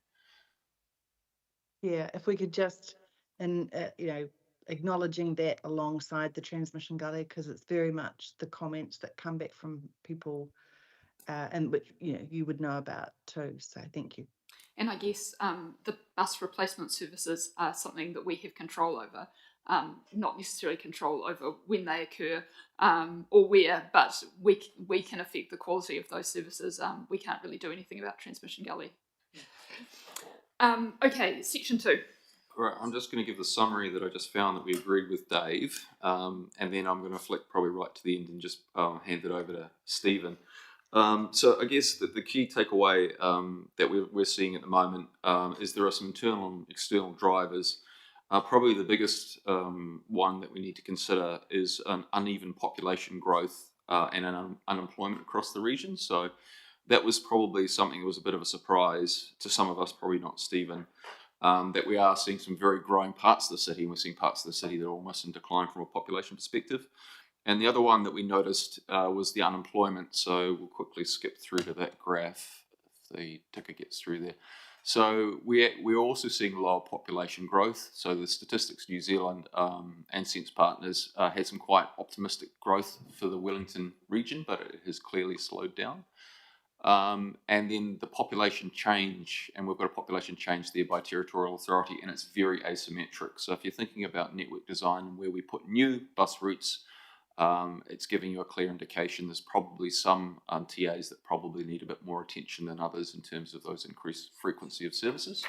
Yeah, if we could just, acknowledging that alongside the Transmission Gully, because it's very much the comments that come back from people and which, you would know about too. So thank you. And I guess the bus replacement services are something that we have control over, not necessarily control over when they occur or where, but we can affect the quality of those services. We can't really do anything about Transmission Gully. Okay, section 2. All right, I'm just going to give the summary that I just found that we agreed with Dave, and then I'm going to flick probably right to the end and just hand it over to Stephen. So I guess that the key takeaway that we're seeing at the moment is there are some internal and external drivers. Probably the biggest one that we need to consider is an uneven population growth and an unemployment across the region. So that was probably something that was a bit of a surprise to some of us, probably not Stephen, that we are seeing some very growing parts of the city, and we're seeing parts of the city that are almost in decline from a population perspective. And the other one that we noticed was the unemployment. So we'll quickly skip through to that graph if the ticker gets through there. So we're also seeing lower population growth. So the Statistics New Zealand and Sense Partners had some quite optimistic growth for the Wellington region, but it has clearly slowed down. And then the population change, and we've got a population change there by territorial authority, and it's very asymmetric. So if you're thinking about network design and where we put new bus routes, it's giving you a clear indication there's probably some TAs that probably need a bit more attention than others in terms of those increased frequency of services.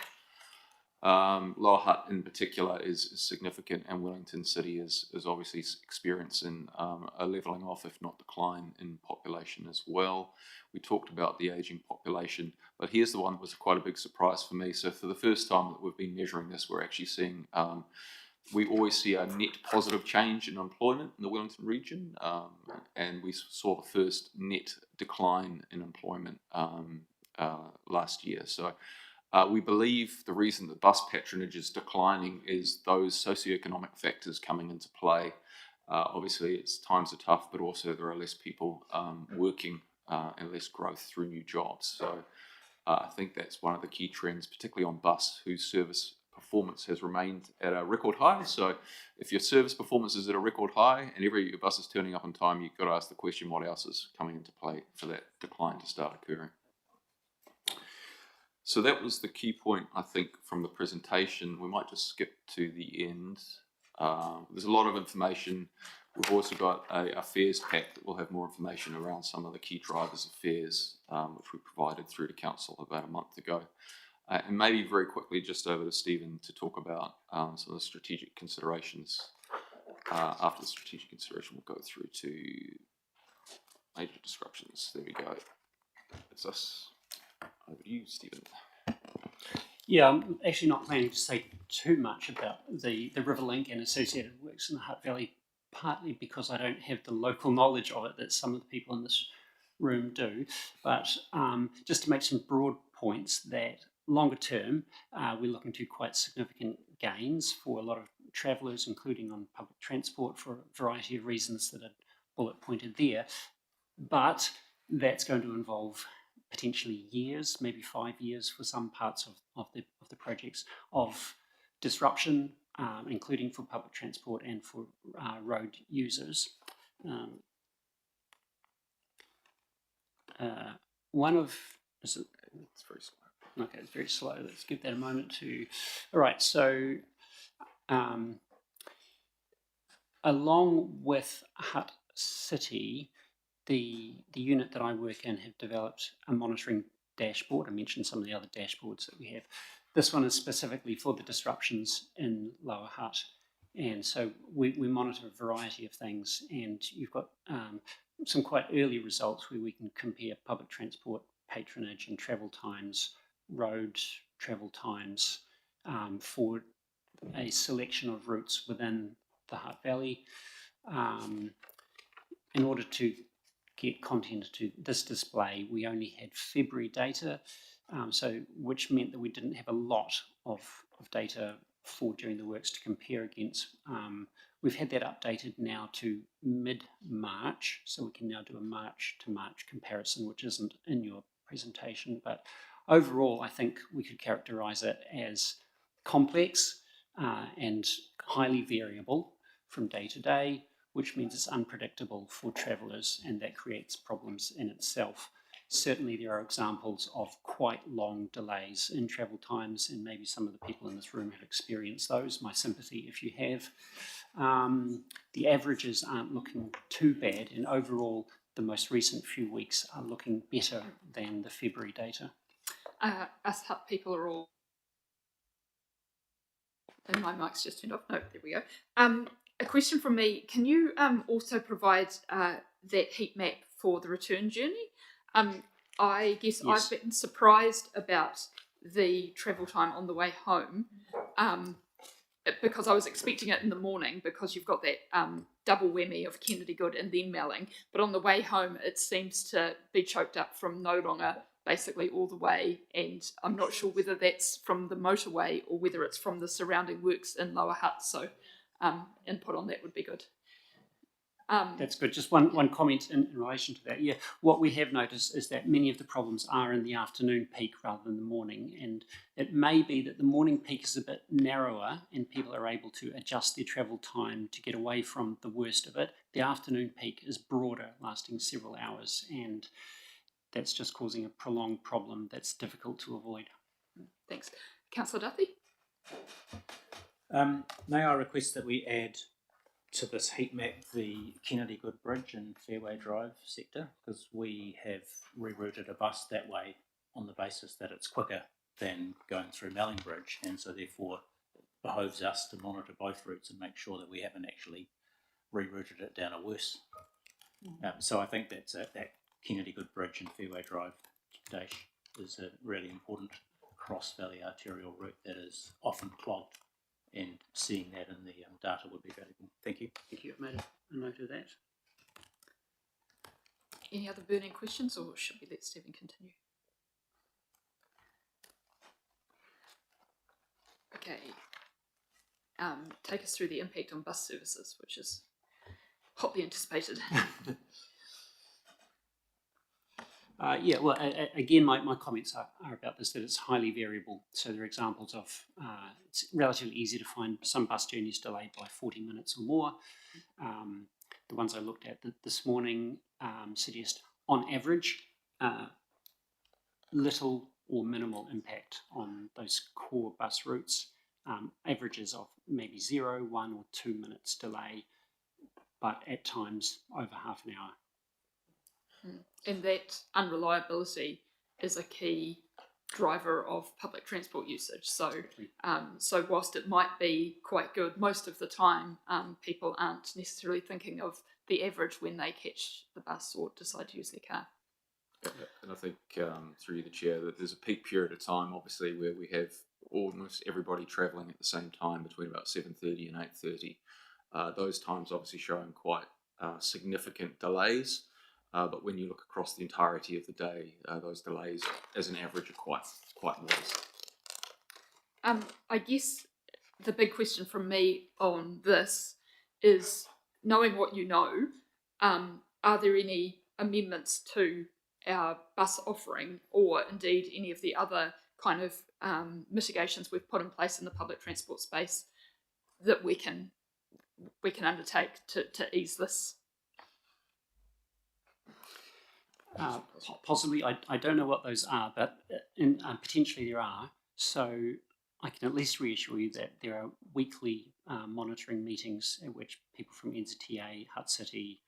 Lower Hutt in particular is significant, and Wellington City is obviously experiencing a levelling off, if not decline, in population as well. We talked about the ageing population, but here's the one that was quite a big surprise for me. So for the first time that we've been measuring this, we're actually seeing we always see a net positive change in employment in the Wellington region, and we saw the first net decline in employment last year. So we believe the reason that bus patronage is declining is those socioeconomic factors coming into play. Obviously, times are tough, but also there are less people working and less growth through new jobs. So I think that's one of the key trends, particularly on bus, whose service performance has remained at a record high. So if your service performance is at a record high and every your bus is turning up on time, you've got to ask the question, what else is coming into play for that decline to start occurring? So that was the key point, I think, from the presentation. We might just skip to the end. There's a lot of information. We've also got a fares pack that will have more information around some of the key drivers of fares, which we provided through to Council about a month ago. And maybe very quickly, just over to Stephen to talk about some of the strategic considerations. After the strategic consideration, we'll go through to major disruptions. There we go. It's us. Over to you, Stephen. Yeah, I'm actually not planning to say too much about the River Link and associated works in the Hutt Valley, partly because I don't have the local knowledge of it that some of the people in this room do. But just to make some broad points, that longer term, we're looking to quite significant gains for a lot of travellers, including on public transport for a variety of reasons that are bullet pointed there. But that's going to involve potentially years, maybe 5 years for some parts of the projects of disruption, including for public transport and for road users. One of it's very slow. Okay, it's very slow. Let's give that a moment to. All right, so along with Hutt City, the unit that I work in have developed a monitoring dashboard. I mentioned some of the other dashboards that we have. This one is specifically for the disruptions in Lower Hutt. And so we monitor a variety of things, and you've got some quite early results where we can compare public transport patronage and travel times, road travel times for a selection of routes within the Hutt Valley. In order to get content to this display, we only had February data, which meant that we didn't have a lot of data for during the works to compare against. We've had that updated now to mid-March, so we can now do a March to March comparison, which isn't in your presentation. But overall, I think we could characterise it as complex and highly variable from day to day, which means it's unpredictable for travellers, and that creates problems in itself. Certainly there are examples of quite long delays in travel times, and maybe some of the people in this room have experienced those. My sympathy if you have. The averages aren't looking too bad, and overall the most recent few weeks are looking better than the February data. Us Hutt people are all... And my mic's just turned off. No, there we go. A question from me. Can you also provide that heat map for the return journey? I guess yes. I've been surprised about the travel time on the way home because I was expecting it in the morning, because you've got that double whammy of Kennedy Good and then Melling. But on the way home, it seems to be choked up from Noronga basically all the way, and I'm not sure whether that's from the motorway or whether it's from the surrounding works in Lower Hutt. So input on that would be good. That's good. Just one comment in relation to that. Yeah, what we have noticed is that many of the problems are in the afternoon peak rather than the morning, and it may be that the morning peak is a bit narrower and people are able to adjust their travel time to get away from the worst of it. The afternoon peak is broader, lasting several hours, and that's just causing a prolonged problem that's difficult to avoid. Thanks. Councillor Duffy? May I request that we add to this heat map the Kennedy Good Bridge and Fairway Drive sector, because we have rerouted a bus that way on the basis that it's quicker than going through Melling Bridge, and so therefore it behoves us to monitor both routes and make sure that we haven't actually rerouted it down a worse. So I think that Kennedy Good Bridge and Fairway Drive dash is a really important cross valley arterial route that is often clogged, and seeing that in the data would be valuable. Thank you. Thank you. I made a note of that. Any other burning questions, or should we let Stephen continue? Okay. Take us through the impact on bus services, which is hotly anticipated. Yeah, well, again, my comments are about this, that it's highly variable. So there are examples of, it's relatively easy to find some bus journeys delayed by 40 minutes or more. The ones I looked at this morning suggest, on average, little or minimal impact on those core bus routes. Averages of maybe 0, 1 or 2 minutes delay, but at times over half an hour. And that unreliability is a key driver of public transport usage. So, so whilst it might be quite good, most of the time people aren't necessarily thinking of the average when they catch the bus or decide to use their car. And I think through the chair that there's a peak period of time, obviously, where we have almost everybody travelling at the same time between about 7:30 and 8:30. Those times obviously showing quite significant delays. But when you look across the entirety of the day, those delays, as an average, are quite modest. I guess the big question from me on this is, knowing what you know, are there any amendments to our bus offering, or indeed any of the other kind of mitigations we've put in place in the public transport space that we can undertake to ease this? Possibly, I don't know what those are, but potentially there are. So I can at least reassure you that there are weekly monitoring meetings at which people from NZTA, Hutt City,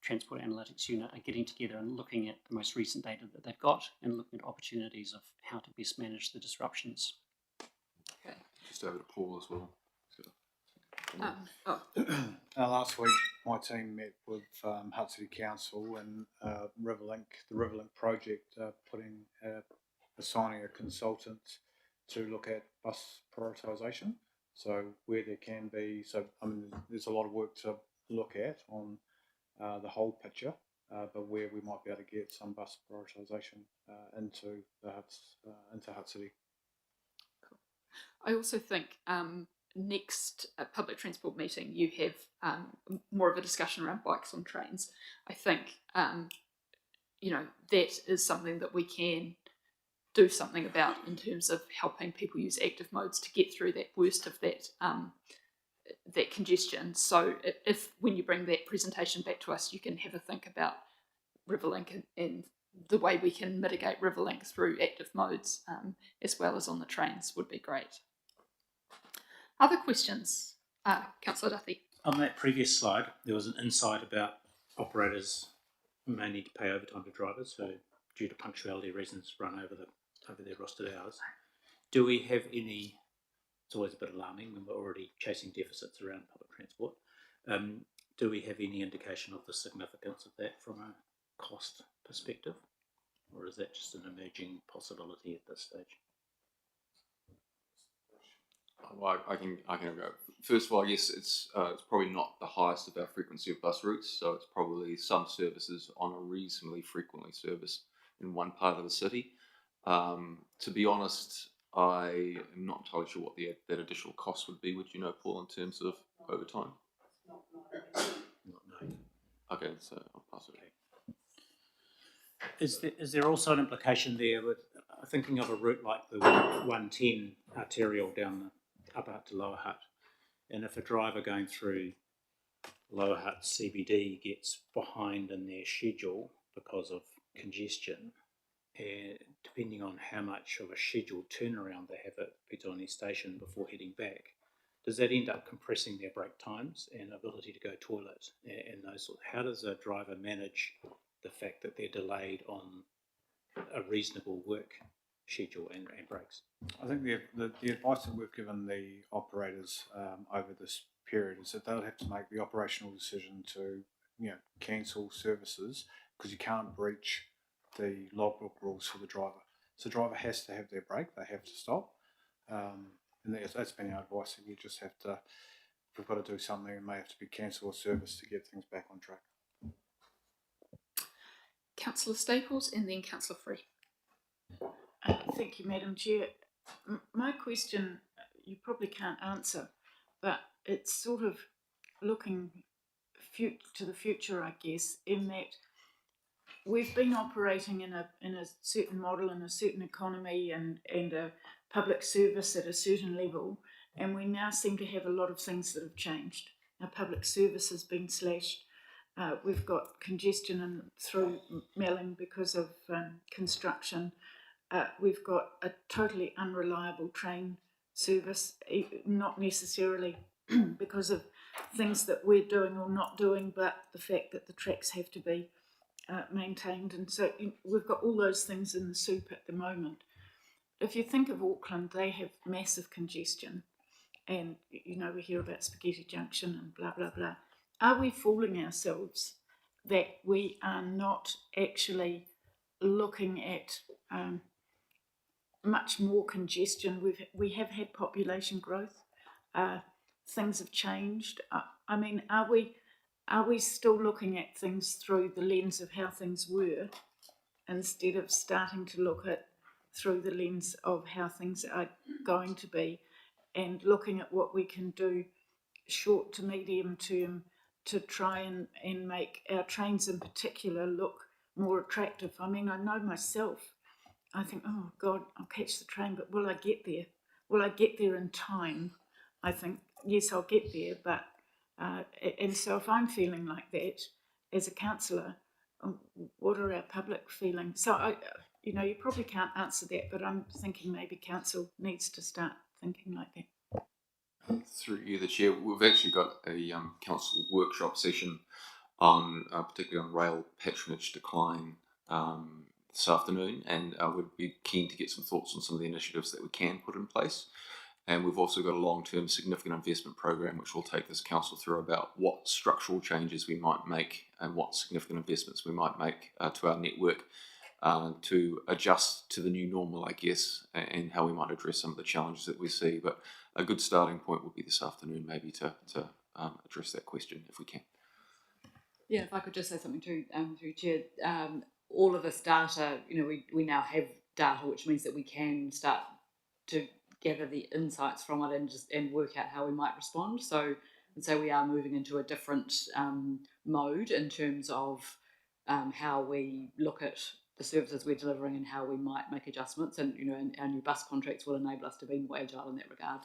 Transport Analytics Unit are getting together and looking at the most recent data that they've got and looking at opportunities of how to best manage the disruptions. Okay. Just over to Paul as well. Last week, my team met with Hutt City Council and Riverlink, the Riverlink project, assigning a consultant to look at bus prioritisation. So where there can be, there's a lot of work to look at on the whole picture, but where we might be able to get some bus prioritisation into Hutt City. Cool. I also think next public transport meeting you have more of a discussion around bikes on trains. I think that is something that we can do something about in terms of helping people use active modes to get through that worst of that that congestion. So if when you bring that presentation back to us, you can have a think about Riverlink and the way we can mitigate Riverlink through active modes as well as on the trains would be great. Other questions? Councillor Duffy. On that previous slide, there was an insight about operators who may need to pay overtime to drivers who, due to punctuality reasons, run over their rostered hours. Do we have any? It's always a bit alarming when we're already chasing deficits around public transport. Do we have any indication of the significance of that from a cost perspective, or is that just an emerging possibility at this stage? Well, I can go. First of all, yes, it's probably not the highest of our frequency of bus routes, so it's probably some services on a reasonably frequently service in one part of the city. To be honest, I am not entirely sure what that additional cost would be. Would you know, Paul, in terms of overtime? Not knowing. Okay, so I'll pass it. Is there also an implication there with thinking of a route like the 110 arterial down the Upper Hutt to Lower Hutt, and if a driver going through Lower Hutt CBD gets behind in their schedule because of congestion, depending on how much of a scheduled turnaround they have at Petone Station before heading back, does that end up compressing their break times and ability to go toilet and those sorts? How does a driver manage the fact that they're delayed on a reasonable work schedule and breaks? I think the advice that we've given the operators over this period is that they'll have to make the operational decision to, cancel services because you can't breach the logbook rules for the driver. So the driver has to have their break; they have to stop, and that's been our advice. That you just have to, if we've got to do something, it may have to be cancel a service to get things back on track. Councillor Staples and then Councillor Free. Thank you, Madam Chair. My question you probably can't answer, but it's sort of looking to the future, I guess, in that we've been operating in a certain model, in a certain economy and a public service at a certain level, and we now seem to have a lot of things that have changed. Our public service has been slashed. We've got congestion through Melling because of construction. We've got a totally unreliable train service, not necessarily because of things that we're doing or not doing, but the fact that the tracks have to be maintained. And so we've got all those things in the soup at the moment. If you think of Auckland, they have massive congestion. And, we hear about Spaghetti Junction and blah, blah, blah. Are we fooling ourselves that we are not actually looking at much more congestion? We have had population growth. Things have changed. Are we still looking at things through the lens of how things were instead of starting to look at through the lens of how things are going to be, and looking at what we can do short to medium term to try and make our trains in particular look more attractive? I know myself, I think, oh God, I'll catch the train, but will I get there? Will I get there in time? I think, yes, I'll get there, but, and so if I'm feeling like that as a councillor, what are our public feelings? So, you probably can't answer that, but I'm thinking maybe council needs to start thinking like that. Through you, the chair, we've actually got a council workshop session on particularly on rail patronage decline this afternoon, and we'd be keen to get some thoughts on some of the initiatives that we can put in place. And we've also got a long-term significant investment program which will take this council through about what structural changes we might make and what significant investments we might make to our network to adjust to the new normal, I guess, and how we might address some of the challenges that we see. But a good starting point would be this afternoon, maybe to address that question if we can. Yeah, if I could just say something too, through Chair. All of this data, we now have data, which means that we can start to gather the insights from it and work out how we might respond. So we are moving into a different mode in terms of how we look at the services we're delivering and how we might make adjustments. And and our new bus contracts will enable us to be more agile in that regard,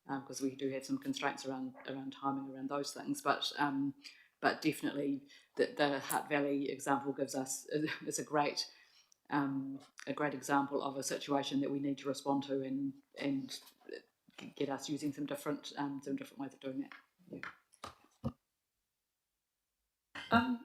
because we do have some constraints around timing around those things. But definitely the Hutt Valley example gives us is a great example of a situation that we need to respond to and get us using some different ways of doing that. Yeah.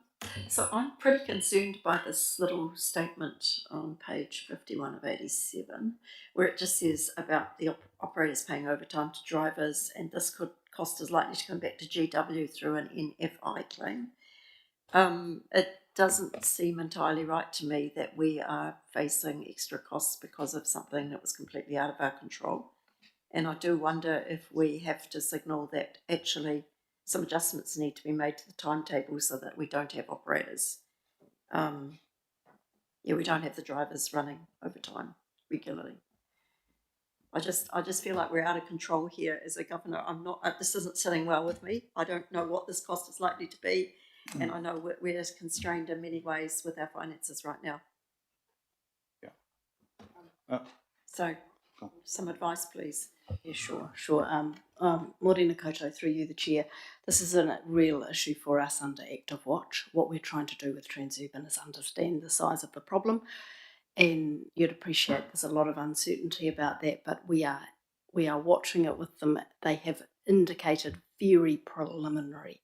So I'm pretty concerned by this little statement on page 51 of 87, where it just says about the operators paying overtime to drivers, and this cost is likely to come back to GW through an NFI claim. It doesn't seem entirely right to me that we are facing extra costs because of something that was completely out of our control. And I do wonder if we have to signal that actually some adjustments need to be made to the timetable so that we don't have operators. We don't have the drivers running overtime regularly. I just feel like we're out of control here as a governor. This isn't sitting well with me. I don't know what this cost is likely to be. And I know we're constrained in many ways with our finances right now. So, some advice, please. Yeah, sure. Morena Koto, through you, the Chair. This is a real issue for us under Active Watch. What we're trying to do with Transurban is understand the size of the problem, and you'd appreciate there's a lot of uncertainty about that, but we are watching it with them. They have indicated very preliminary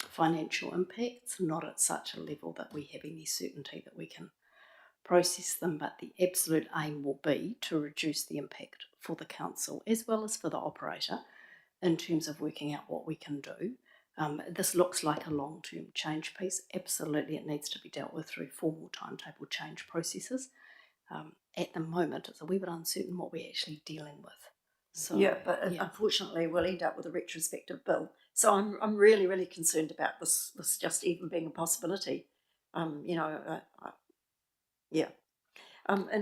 financial impacts, not at such a level that we have any certainty that we can process them, but the absolute aim will be to reduce the impact for the council as well as for the operator in terms of working out what we can do. This looks like a long-term change piece. Absolutely, it needs to be dealt with through formal timetable change processes. At the moment, it's a wee bit uncertain what we're actually dealing with. So, unfortunately, we'll end up with a retrospective bill. So I'm really, really concerned about this just even being a possibility. And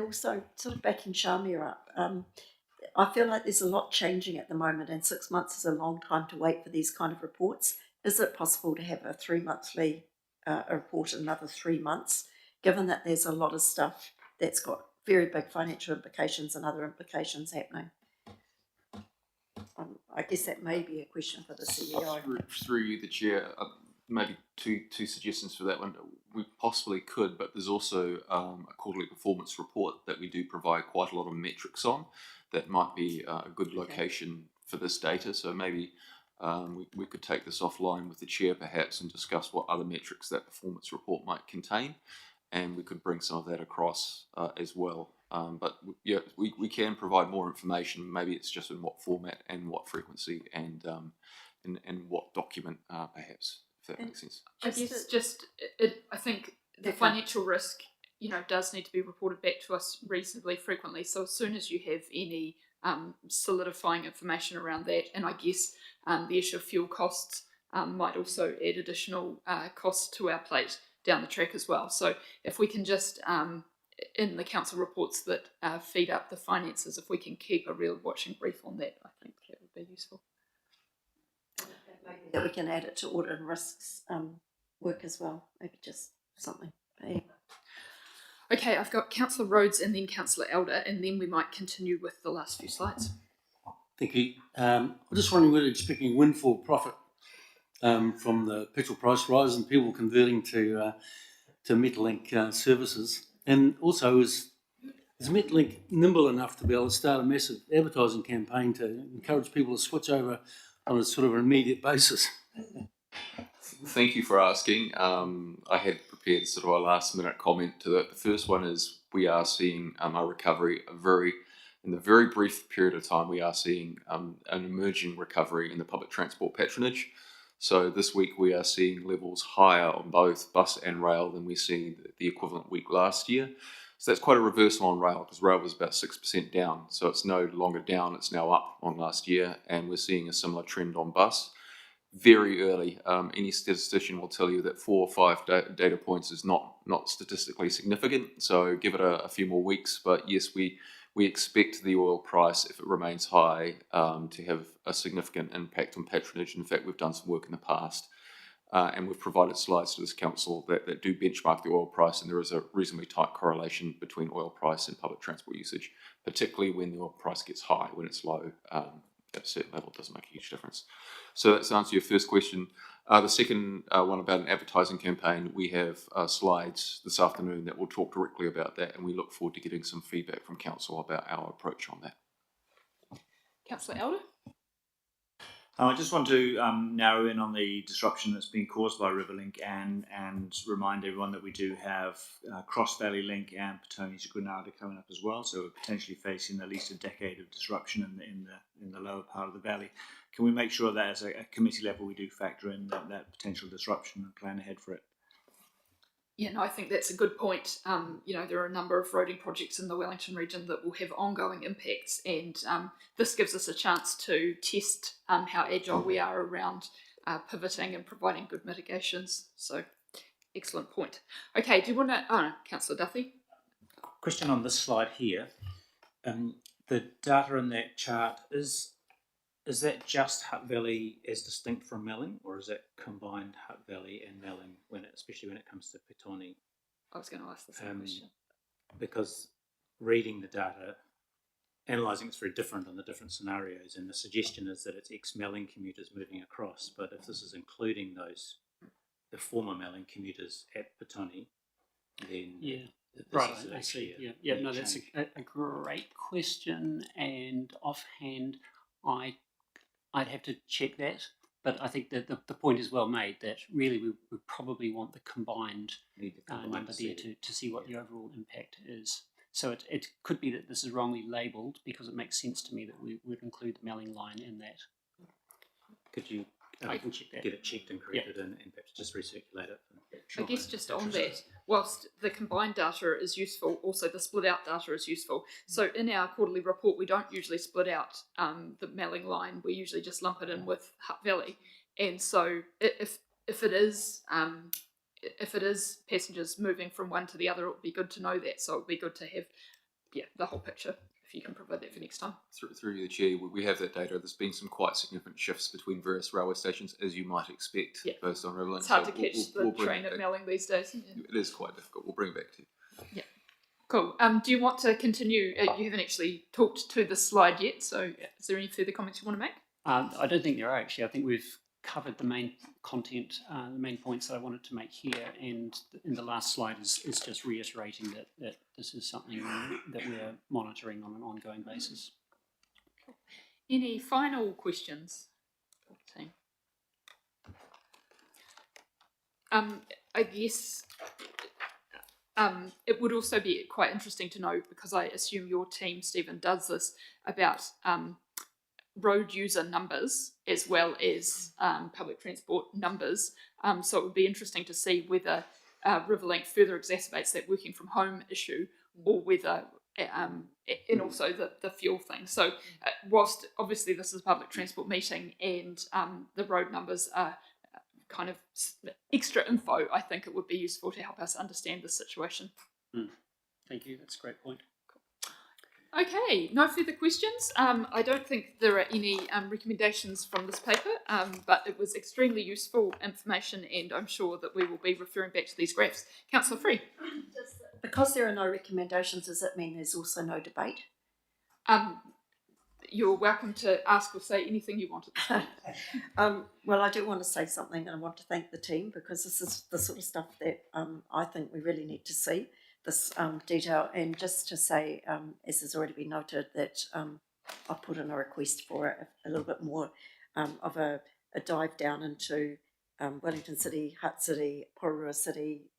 also, sort of backing Shamir up, I feel like there's a lot changing at the moment, and 6 months is a long time to wait for these kind of reports. Is it possible to have a 3-monthly report in another 3 months, given that there's a lot of stuff that's got very big financial implications and other implications happening? I guess that may be a question for the CEO. Through you, the Chair, maybe two suggestions for that one. We possibly could, but there's also a quarterly performance report that we do provide quite a lot of metrics on that might be a good location for this data. So maybe we could take this offline with the Chair perhaps and discuss what other metrics that performance report might contain, and we could bring some of that across as well. But yeah, we can provide more information. Maybe it's just in what format and what frequency and what document perhaps, if that makes sense. I guess I think the financial risk, does need to be reported back to us reasonably frequently. So as soon as you have any solidifying information around that, and I guess the issue of fuel costs might also add additional costs to our plate down the track as well. So if we can just in the council reports that feed up the finances, if we can keep a real watching brief on that, I think that would be useful. That we can add it to audit and risks work as well, maybe just something. Anyway. Okay, I've got Councillor Rhodes and then Councillor Elder, and then we might continue with the last few slides. Thank you. I'm just wondering whether you're expecting windfall profit from the petrol price rise and people converting to Metrolink services. And also, is Metrolink nimble enough to be able to start a massive advertising campaign to encourage people to switch over on a sort of an immediate basis? Thank you for asking. I had prepared sort of a last minute comment to that. The first one is we are seeing a recovery, in the very brief period of time, we are seeing an emerging recovery in the public transport patronage. So this week we are seeing levels higher on both bus and rail than we see the equivalent week last year. So that's quite a reversal on rail, because rail was about 6% down. So it's no longer down, it's now up on last year, and we're seeing a similar trend on bus. Very early. Any statistician will tell you that 4 or 5 data points is not statistically significant. So give it a few more weeks. But yes, we expect the oil price, if it remains high, to have a significant impact on patronage. In fact, we've done some work in the past, and we've provided slides to this council that do benchmark the oil price, and there is a reasonably tight correlation between oil price and public transport usage, particularly when the oil price gets high. When it's low, at a certain level, it doesn't make a huge difference. So that's to answer your first question. The second one about an advertising campaign, we have slides this afternoon that will talk directly about that, and we look forward to getting some feedback from council about our approach on that. Councillor Elder? I just want to narrow in on the disruption that's been caused by Riverlink and remind everyone that we do have Cross Valley Link and Petone to Granada coming up as well. So we're potentially facing at least a decade of disruption in the lower part of the valley. Can we make sure that as a committee level we do factor in that potential disruption and plan ahead for it? Yeah, no, I think that's a good point. There are a number of roading projects in the Wellington region that will have ongoing impacts, and this gives us a chance to test how agile we are around pivoting and providing good mitigations. So, excellent point. Okay, do you want to... Councillor Duffy? Question on this slide here. The data in that chart, is Is that just Hutt Valley as distinct from Melling, or is that combined Hutt Valley and Melling, especially when it comes to Petone? I was going to ask the same question. Because reading the data, analysing it's very different in the different scenarios, and the suggestion is that it's ex-Melling commuters moving across, but if this is including the former Melling commuters at Petone, then Right, I see. Yeah. No, that's a great question, and offhand, I'd have to check that. But I think that the point is well made that really we probably want the combined number there to see what the overall impact is. So it could be that this is wrongly labelled, because it makes sense to me that we would include the Melling line in that. Could you I can check that. get it checked and corrected and perhaps just recirculate it? I guess just on that, whilst the combined data is useful, also the split out data is useful. So in our quarterly report, we don't usually split out the Melling line. We usually just lump it in with Hutt Valley. And so if it is passengers moving from one to the other, it would be good to know that. So it would be good to have the whole picture. If you can provide that for next time. Through the chair, we have that data. There's been some quite significant shifts between various railway stations, as you might expect, based on rail lines. It's hard to catch the train at Melling these days. It is quite difficult. We'll bring it back to you. Yeah. Cool. Do you want to continue? You haven't actually talked to this slide yet, so is there any further comments you want to make? I don't think there are actually. I think we've covered the main content, the main points that I wanted to make here, and in the last slide is just reiterating that this is something that we're monitoring on an ongoing basis. Any final questions? I guess it would also be quite interesting to know, because I assume your team, Stephen, does this, about road user numbers as well as public transport numbers. So it would be interesting to see whether Riverlink further exacerbates that working from home issue, or whether, and also the fuel thing. So whilst obviously this is a public transport meeting and the road numbers are kind of extra info, I think it would be useful to help us understand the situation. Thank you, that's a great point. Okay, no further questions. I don't think there are any recommendations from this paper, but it was extremely useful information, and I'm sure that we will be referring back to these graphs. Councillor Free. Because there are no recommendations, does that mean there's also no debate? You're welcome to ask or say anything you want at this point. Well, I do want to say something, and I want to thank the team, because this is the sort of stuff that I think we really need to see, this detail. And just to say, as has already been noted, that I put in a request for a little bit more of a dive down into Wellington City, Hutt City, Pororua City,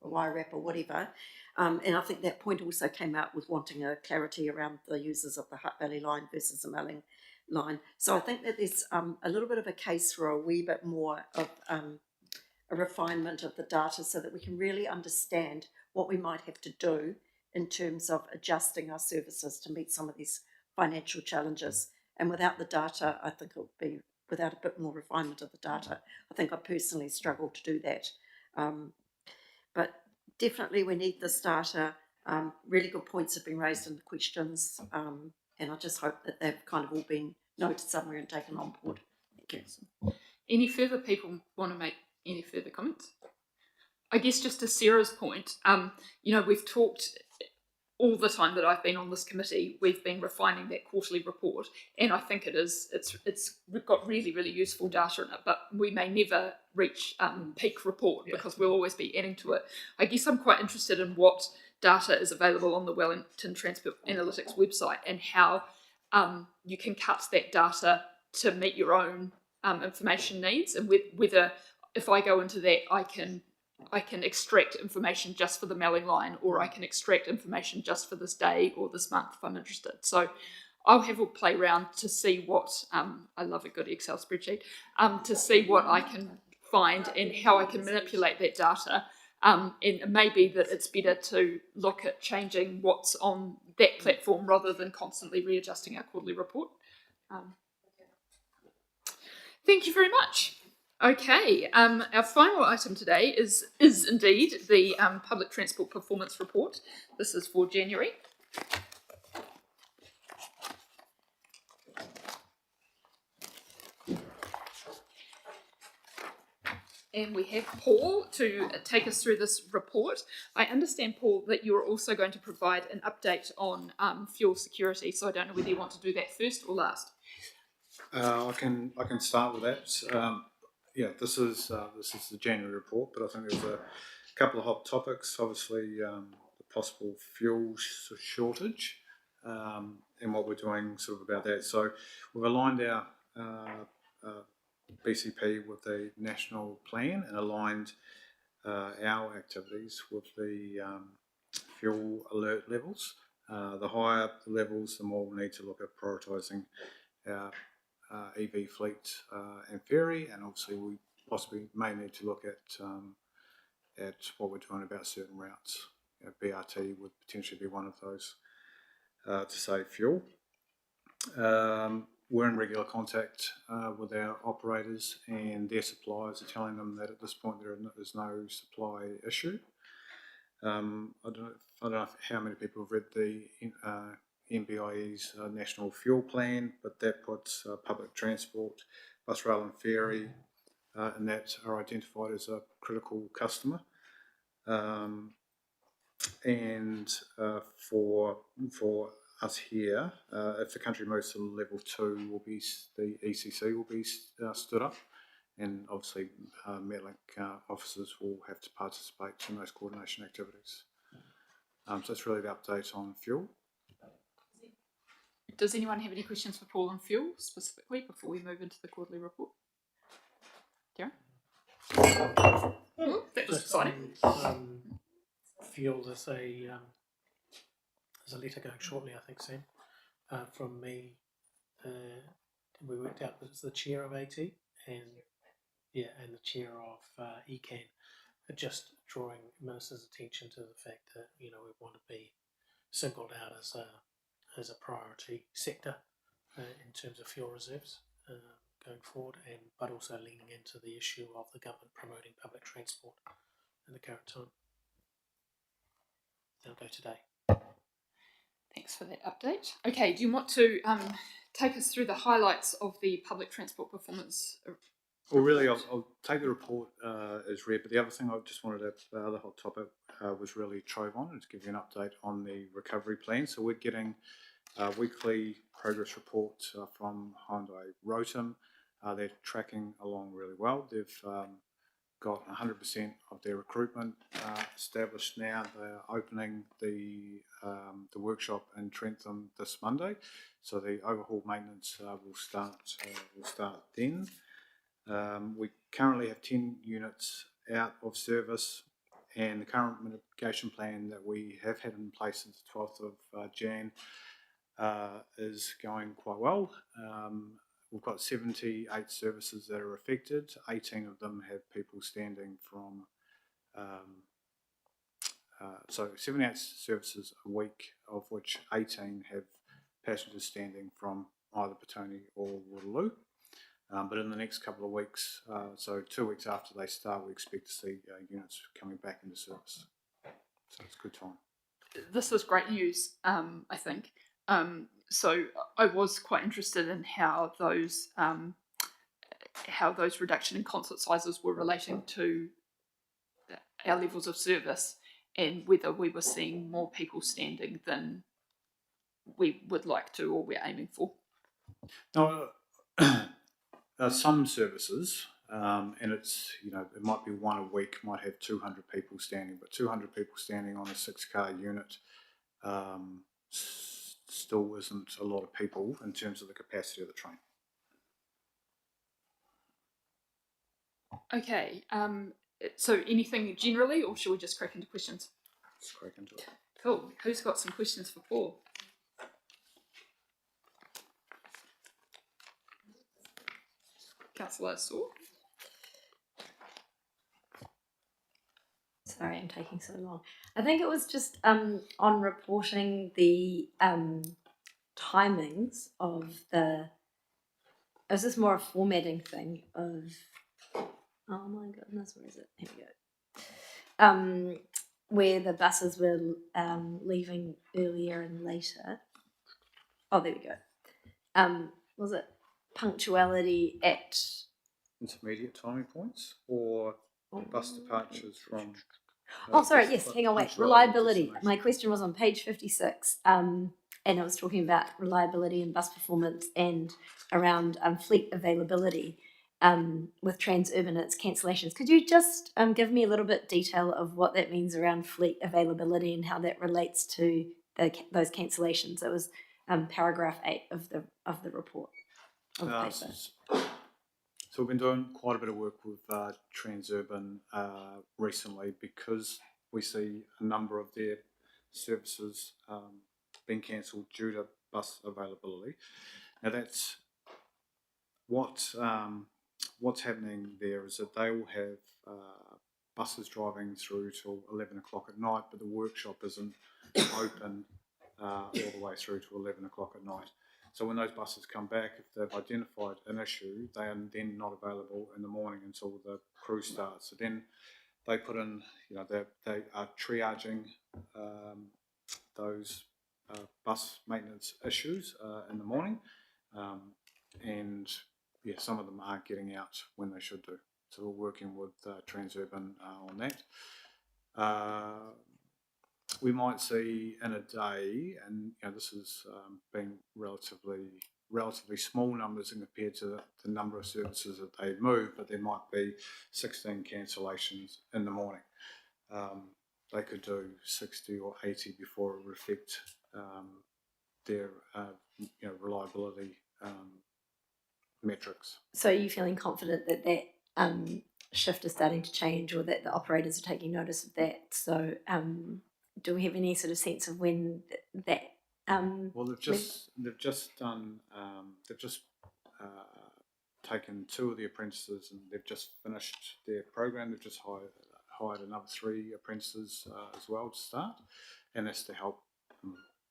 Wairarapa, whatever. And I think that point also came out with wanting a clarity around the users of the Hutt Valley line versus the Melling line. So I think that there's a little bit of a case for a wee bit more of a refinement of the data, so that we can really understand what we might have to do in terms of adjusting our services to meet some of these financial challenges. And without the data, I think it would be, without a bit more refinement of the data, I think I personally struggle to do that. But definitely we need this data. Really good points have been raised in the questions, and I just hope that they've kind of all been noted somewhere and taken on board. Thank you. Any further people want to make any further comments? I guess just to Sarah's point, we've talked all the time that I've been on this committee, we've been refining that quarterly report, and I think it's got really, really useful data in it, but we may never reach peak report because we'll always be adding to it. I guess I'm quite interested in what data is available on the Wellington Transport Analytics website, and how you can cut that data to meet your own information needs, and whether if I go into that I can extract information just for the Melling line, or I can extract information just for this day or this month if I'm interested. So I'll have a play around to see what, I love a good Excel spreadsheet, to see what I can find and how I can manipulate that data. And it may be that it's better to look at changing what's on that platform rather than constantly readjusting our quarterly report. Thank you very much. Okay, our final item today is indeed the Public Transport Performance Report. This is for January. And we have Paul to take us through this report. I understand, Paul, that you're also going to provide an update on fuel security, so I don't know whether you want to do that first or last. I can start with that. Yeah, this is the January report, but I think there's a couple of hot topics. Obviously, the possible fuel shortage, and what we're doing sort of about that. So we've aligned our BCP with the national plan and aligned our activities with the fuel alert levels. The higher the levels, the more we need to look at prioritising our EV fleet and ferry, and obviously we possibly may need to look at what we're doing about certain routes. BRT would potentially be one of those to save fuel. We're in regular contact with our operators, and their suppliers are telling them that at this point there's no supply issue. I don't know how many people have read the NBIE's National Fuel Plan, but that puts public transport, bus, rail and ferry, and that are identified as a critical customer. And for us here, if the country moves to level 2, the ECC will be stood up, and obviously Metlink officers will have to participate in those coordination activities. So that's really the update on fuel. Does anyone have any questions for Paul on fuel specifically before we move into the quarterly report? Darren? That was exciting. Fuel, there's a letter going shortly, I think, Sam, from me. We worked out that it's the chair of AT and the chair of ECAN, just drawing ministers' attention to the fact that we want to be singled out as a priority sector in terms of fuel reserves going forward, but also leaning into the issue of the government promoting public transport in the current time. They'll go today. Thanks for that update. Okay, do you want to take us through the highlights of the public transport performance? Well, really, I'll take the report as read, but the other thing I just wanted to, the other hot topic was really Trove on, and to give you an update on the recovery plan. So we're getting weekly progress reports from Hyundai Rotem. They're tracking along really well. They've got 100% of their recruitment established now. They're opening the workshop in Trentham this Monday, so the overhaul maintenance will start then. We currently have 10 units out of service, and the current mitigation plan that we have had in place since the 12th of Jan is going quite well. We've got 78 services that are affected. 18 of them have people standing from, so 78 services a week, of which 18 have passengers standing from either Petone or Waterloo. But in the next couple of weeks, so 2 weeks after they start, we expect to see units coming back into service. So it's a good time. This is great news, I think. So I was quite interested in how those reduction in concert sizes were relating to our levels of service, and whether we were seeing more people standing than we would like to or we're aiming for. Now, some services, and it's, it might be one a week, might have 200 people standing, but 200 people standing on a 6-car unit still isn't a lot of people in terms of the capacity of the train. Okay, so anything generally, or should we just crack into questions? Let's crack into it. Cool. Who's got some questions for Paul? Councillor Saw. Sorry, I'm taking so long. I think it was just on reporting the timings of the. It was just more a formatting thing of. Oh my goodness, where is it? Here we go. Where the buses were leaving earlier and later. Oh, there we go. Was it punctuality at intermediate timing points or bus departures from. Oh, sorry. just Yes. Hang on. Wait. punctuality Reliability. destination. My question was on page 56, and I was talking about reliability and bus performance and around fleet availability with Transurban and its cancellations. Could you just give me a little bit detail of what that means around fleet availability and how that relates to those cancellations? It was paragraph 8 of the report of the paper. So we've been doing quite a bit of work with Transurban recently because we see a number of their services being cancelled due to bus availability. Now that's what's happening there is that they will have buses driving through till 11 o'clock at night, but the workshop isn't open all the way through to 11 o'clock at night. So when those buses come back, if they've identified an issue, they are then not available in the morning until the crew starts. So then they put in, they are triaging those bus maintenance issues in the morning, and some of them aren't getting out when they should do. So we're working with Transurban on that. We might see in a day, and this is being relatively small numbers compared to the number of services that they move, but there might be 16 cancellations in the morning. They could do 60 or 80 before it would affect their reliability metrics. So are you feeling confident that shift is starting to change, or that the operators are taking notice of that? So do we have any sort of sense of when that? Well, they've just taken 2 of the apprentices, and they've just finished their program. They've just hired another 3 apprentices as well to start, and that's to help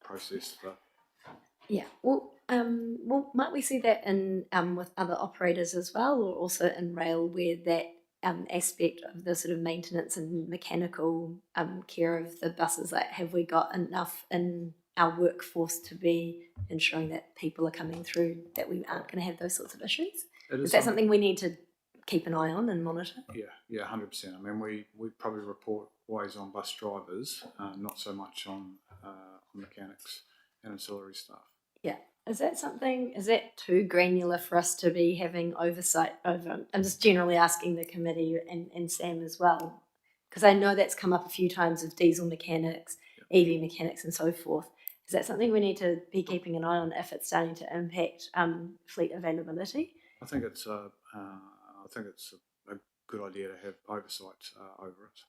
process the. Yeah. Well, might we see that in with other operators as well, or also in rail, where that aspect of the sort of maintenance and mechanical care of the buses, like have we got enough in our workforce to be ensuring that people are coming through, that we aren't going to have those sorts of issues? Is that something we need to keep an eye on and monitor? Yeah, 100%. I mean, we probably report always on bus drivers, not so much on mechanics and ancillary staff. Yeah. Is that too granular for us to be having oversight over? I'm just generally asking the committee and Sam as well, because I know that's come up a few times with diesel mechanics, EV mechanics and so forth. Is that something we need to be keeping an eye on if it's starting to impact fleet availability? I think it's a good idea to have oversight over it.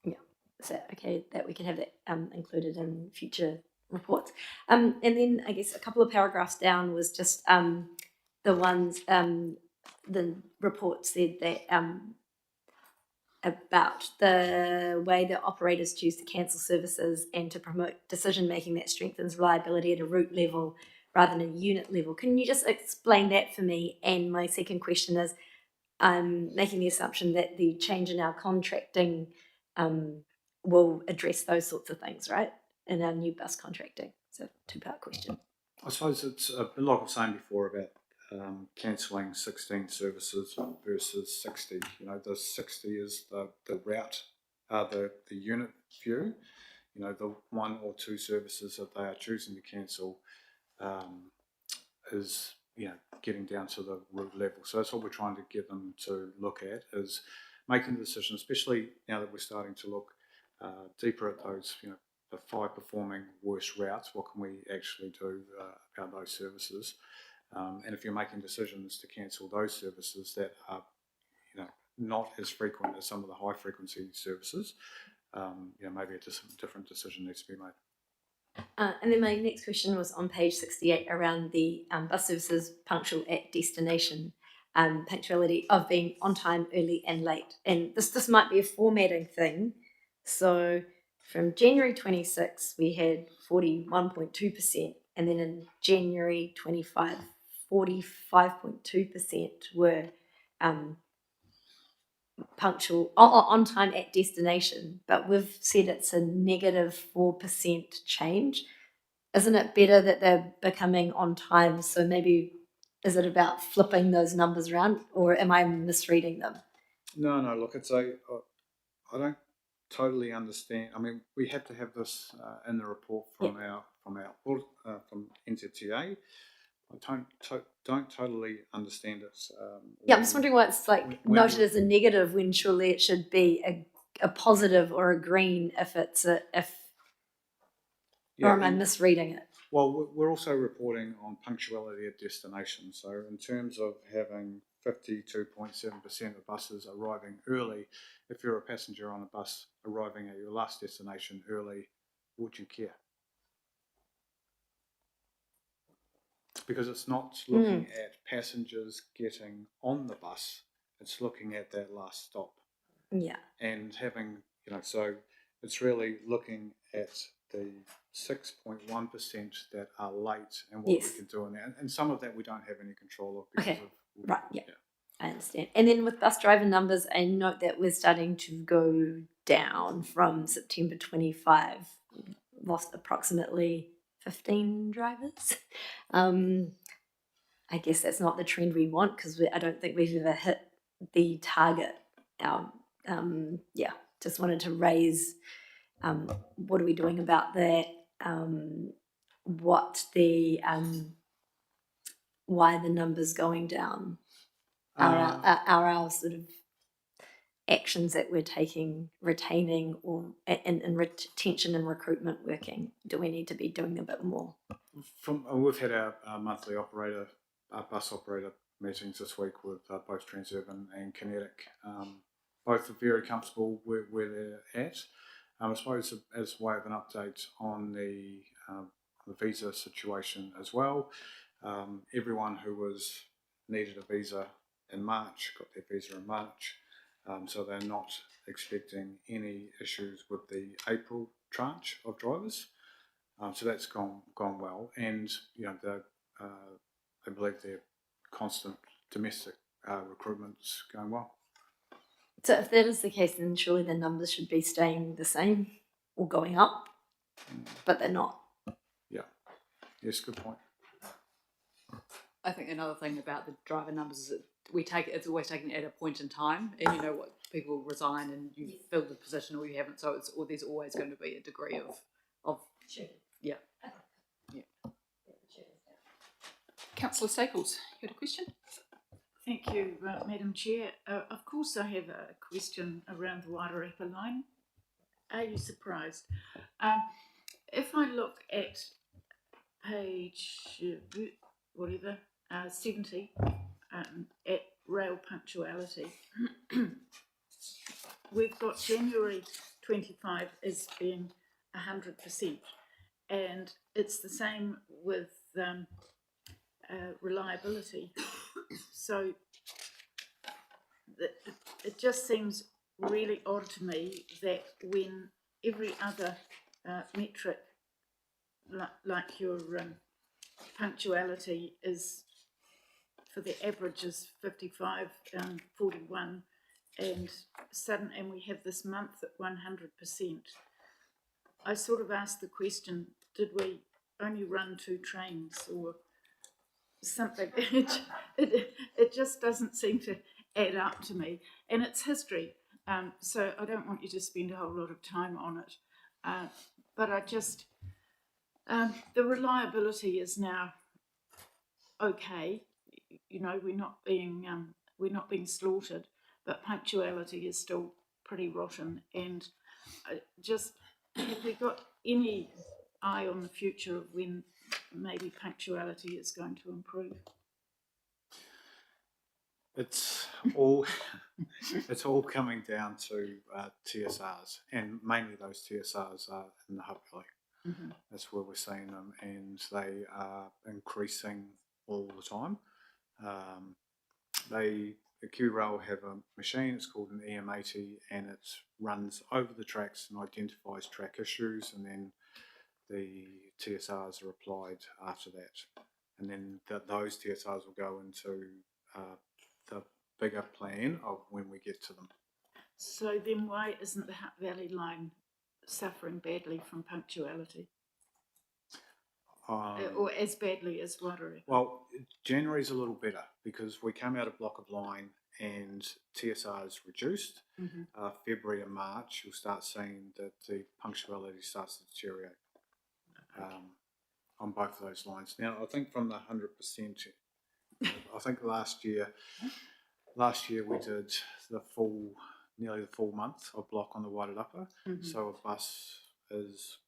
Yeah. Is that okay that we can have that included in future reports? And then I guess a couple of paragraphs down was just the ones the report said that about the way that operators choose to cancel services and to promote decision making that strengthens reliability at a route level rather than a unit level. Can you just explain that for me? And my second question is, I'm making the assumption that the change in our contracting will address those sorts of things, right? In our new bus contracting. It's a 2-part question. I suppose it's a bit like I was saying before about cancelling 16 services versus 60. The 60 is the route, the unit view. The 1 or 2 services that they are choosing to cancel is getting down to the route level. So that's what we're trying to get them to look at, is making the decision, especially now that we're starting to look deeper at those, the 5 performing worst routes. What can we actually do about those services? And if you're making decisions to cancel those services that are, not as frequent as some of the high frequency services, maybe a different decision needs to be made. And then my next question was on page 68 around the bus services punctual at destination, punctuality of being on time, early and late. And this might be a formatting thing. So from January 26 we had 41.2%, and then in January 25, 45.2% were punctual on time at destination, but we've said it's a negative 4% change. Isn't it better that they're becoming on time? So maybe Is it about flipping those numbers around, or am I misreading them? No, look, I don't totally understand. I mean, we had to have this in the report from from NZTA. I don't totally understand it. I'm just wondering why it's like noted as a negative when surely it should be a positive or a green if it's or am I misreading it? Well, we're also reporting on punctuality at destination. So in terms of having 52.7% of buses arriving early, if you're a passenger on a bus arriving at your last destination early, would you care? Because it's not looking at passengers getting on the bus, it's looking at that last stop. Yeah. And having, so it's really looking at the 6.1% that are late and what we can do in that. And some of that we don't have any control of because of... Right, yeah. I understand. And then with bus driver numbers, I note that we're starting to go down from September 25, lost approximately 15 drivers. I guess that's not the trend we want because I don't think we've ever hit the target. Just wanted to raise what are we doing about that? What the why the numbers going down? Are our sort of actions that we're taking, retaining or in retention and recruitment working? Do we need to be doing a bit more? We've had our monthly bus operator meetings this week with both Transurban and Kinetic. Both are very comfortable where they're at. I suppose as way of an update on the visa situation as well, everyone who needed a visa in March got their visa in March, so they're not expecting any issues with the April tranche of drivers. So that's gone well, and I believe their constant domestic recruitment's going well. So if that is the case, then surely the numbers should be staying the same or going up, but they're not. Yeah. Yes, good point. I think another thing about the driver numbers is that it's always taken at a point in time, and you know what, people resign and you fill the position or you haven't, so there's always going to be a degree of yeah. Councillor Staples, you had a question? Thank you, Madam Chair. Of course, I have a question around the Wairarapa line. Are you surprised? If I look at page 70 at rail punctuality, we've got January 25 as being 100%, and it's the same with reliability. So it just seems really odd to me that when every other metric, like your punctuality is, for the average is 55, 41, and we have this month at 100%. I sort of asked the question, did we only run 2 trains or something? It just doesn't seem to add up to me, and it's history, so I don't want you to spend a whole lot of time on it, but I just the reliability is now okay. You know, we're not being slaughtered, but punctuality is still pretty rotten. And have we got any eye on the future of when maybe punctuality is going to improve? It's all coming down to TSRs, and mainly those TSRs are in the Hub Valley. Mm-hmm. That's where we're seeing them, and they are increasing all the time. The Q-Rail have a machine, it's called an EM80, and it runs over the tracks and identifies track issues, and then the TSRs are applied after that. And then those TSRs will go into the bigger plan of when we get to them. So then why isn't the Hutt Valley line suffering badly from punctuality? or as badly as Wairere? Well, January's a little better because we came out of block of line and TSR is reduced. February and March, you'll start seeing that the punctuality starts to deteriorate on both of those lines. Now, I think from the 100%, I think last year we did nearly the full month of block on the Wairarapa. So a bus is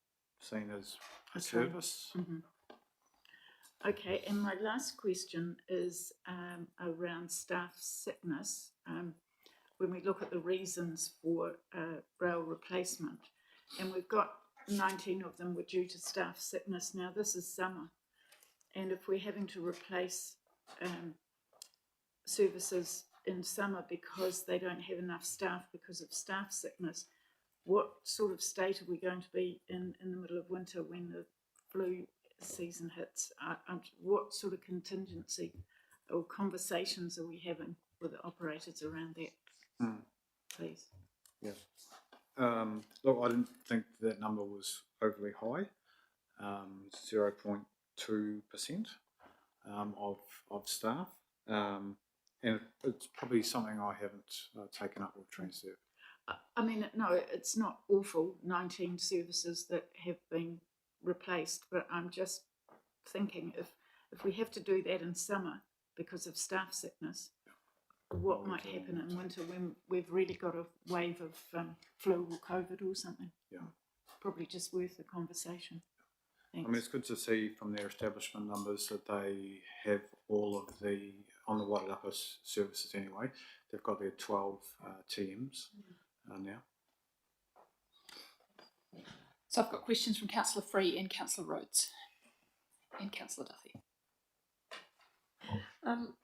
seen as a service. Okay, and my last question is around staff sickness. When we look at the reasons for rail replacement, and we've got 19 of them were due to staff sickness. Now this is summer, and if we're having to replace services in summer because they don't have enough staff because of staff sickness, what sort of state are we going to be in the middle of winter when the flu season hits? What sort of contingency or conversations are we having with the operators around that, please? Yeah. Look, I didn't think that number was overly high, 0.2% of staff, and it's probably something I haven't taken up with Transserve. I mean, no, it's not awful, 19 services that have been replaced, but I'm just thinking if we have to do that in summer because of staff sickness, what might happen in winter when we've really got a wave of flu or COVID or something? Yeah. Probably just worth the conversation. Thanks. I mean, it's good to see from their establishment numbers that they have all of the, on the Wairarapa services anyway, they've got their 12 TMs now. So I've got questions from Councillor Free and Councillor Rhodes and Councillor Duffy.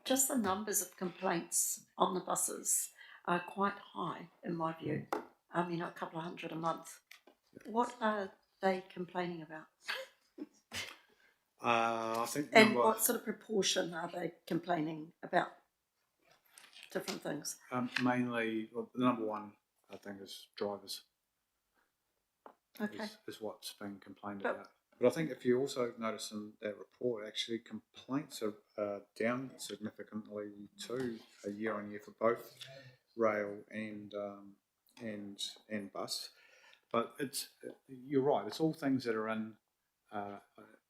Just the numbers of complaints on the buses are quite high in my view. I mean, a couple of hundred a month. What are they complaining about? I think. And what sort of proportion are they complaining about different things? Mainly, well, the number one, I think, is drivers. Okay. Is what's been complained about. But I think if you also notice in that report, actually complaints are down significantly too, year on year for both rail and bus. But you're right. It's all things that are in,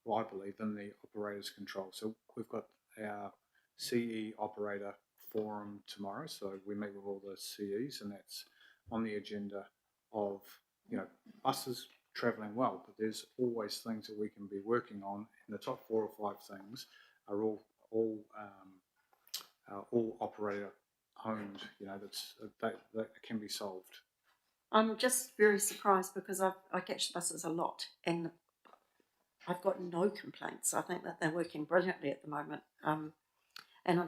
well, I believe, in the operator's control. So we've got our CE operator forum tomorrow. So we meet with all the CEs, and that's on the agenda of, buses travelling well, but there's always things that we can be working on, and the top 4 or 5 things are all operator owned. That can be solved. I'm just very surprised because I catch the buses a lot, and I've got no complaints. I think that they're working brilliantly at the moment, and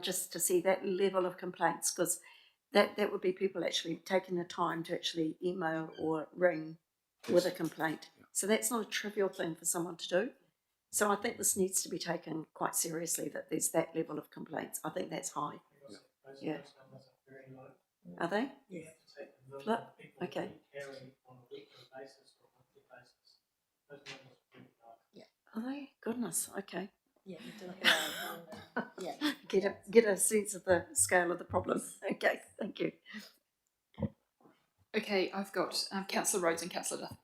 just to see that level of complaints, because that would be people actually taking the time to actually email or ring with a complaint. So that's not a trivial thing for someone to do. So I think this needs to be taken quite seriously, that there's that level of complaints. I think that's high. Yeah. Are they? Yeah. Look, okay. Yeah. Are they? Goodness, okay. Yeah, yeah. Get a sense of the scale of the problem. Okay, thank you. Okay, I've got Councillor Rhodes and Councillor Duff.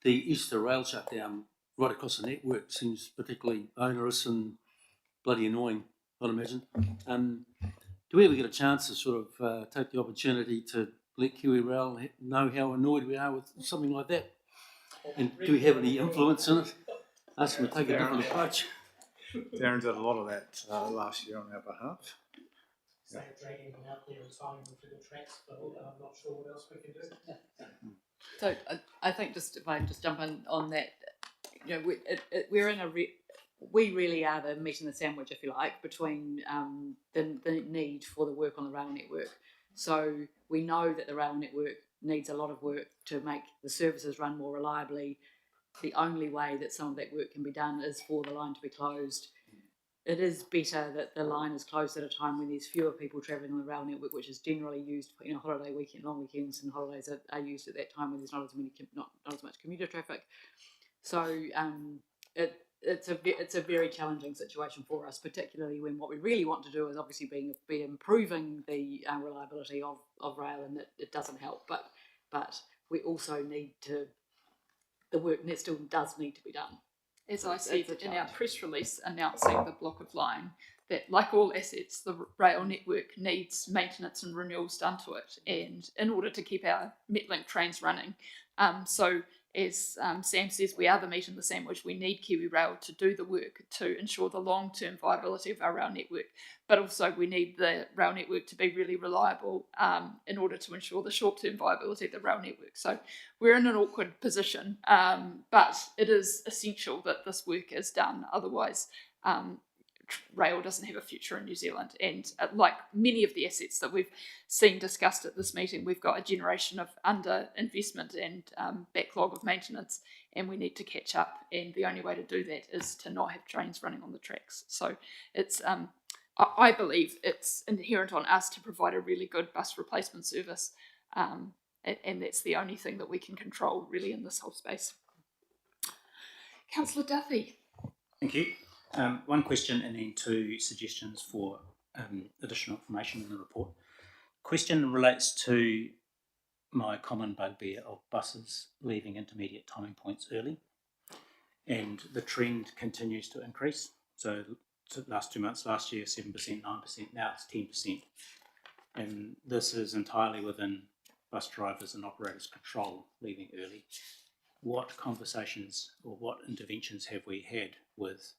The Easter rail shutdown right across the network seems particularly onerous and bloody annoying, I'd imagine. Do we ever get a chance to sort of take the opportunity to let Kiwi Rail know how annoyed we are with something like that? And do we have any influence in it? Ask them to take a different approach. Darren did a lot of that last year on our behalf. Say dragging them out there and tying them to the tracks, but I'm not sure what else we can do. So I think just if I can just jump in on that, we're in we really are the meat and the sandwich, if you like, between the need for the work on the rail network. So we know that the rail network needs a lot of work to make the services run more reliably. The only way that some of that work can be done is for the line to be closed. It is better that the line is closed at a time when there's fewer people travelling on the rail network, which is generally used for holiday weekend, long weekends, and holidays are used at that time when there's not as much commuter traffic. So it's a very challenging situation for us, particularly when what we really want to do is obviously be improving the reliability of rail, and it doesn't help. But we also need to, the work still does need to be done. As I said in our press release announcing the block of line, that like all assets, the rail network needs maintenance and renewals done to it, and in order to keep our Metlink trains running. So as Sam says, we are the meat and the sandwich. We need Kiwi Rail to do the work to ensure the long-term viability of our rail network, but also we need the rail network to be really reliable in order to ensure the short-term viability of the rail network. So we're in an awkward position, but it is essential that this work is done. Otherwise, rail doesn't have a future in New Zealand. And like many of the assets that we've seen discussed at this meeting, we've got a generation of under-investment and backlog of maintenance, and we need to catch up. And the only way to do that is to not have trains running on the tracks. So it's, I believe it's inherent on us to provide a really good bus replacement service. And that's the only thing that we can control really in this whole space. Councillor Duffy. Thank you. One question and then two suggestions for additional information in the report. Question relates to my common bugbear of buses leaving intermediate timing points early, and the trend continues to increase. So last 2 months, last year 7%, 9%, now it's 10%, and this is entirely within bus drivers and operators' control, leaving early. What conversations or what interventions have we had with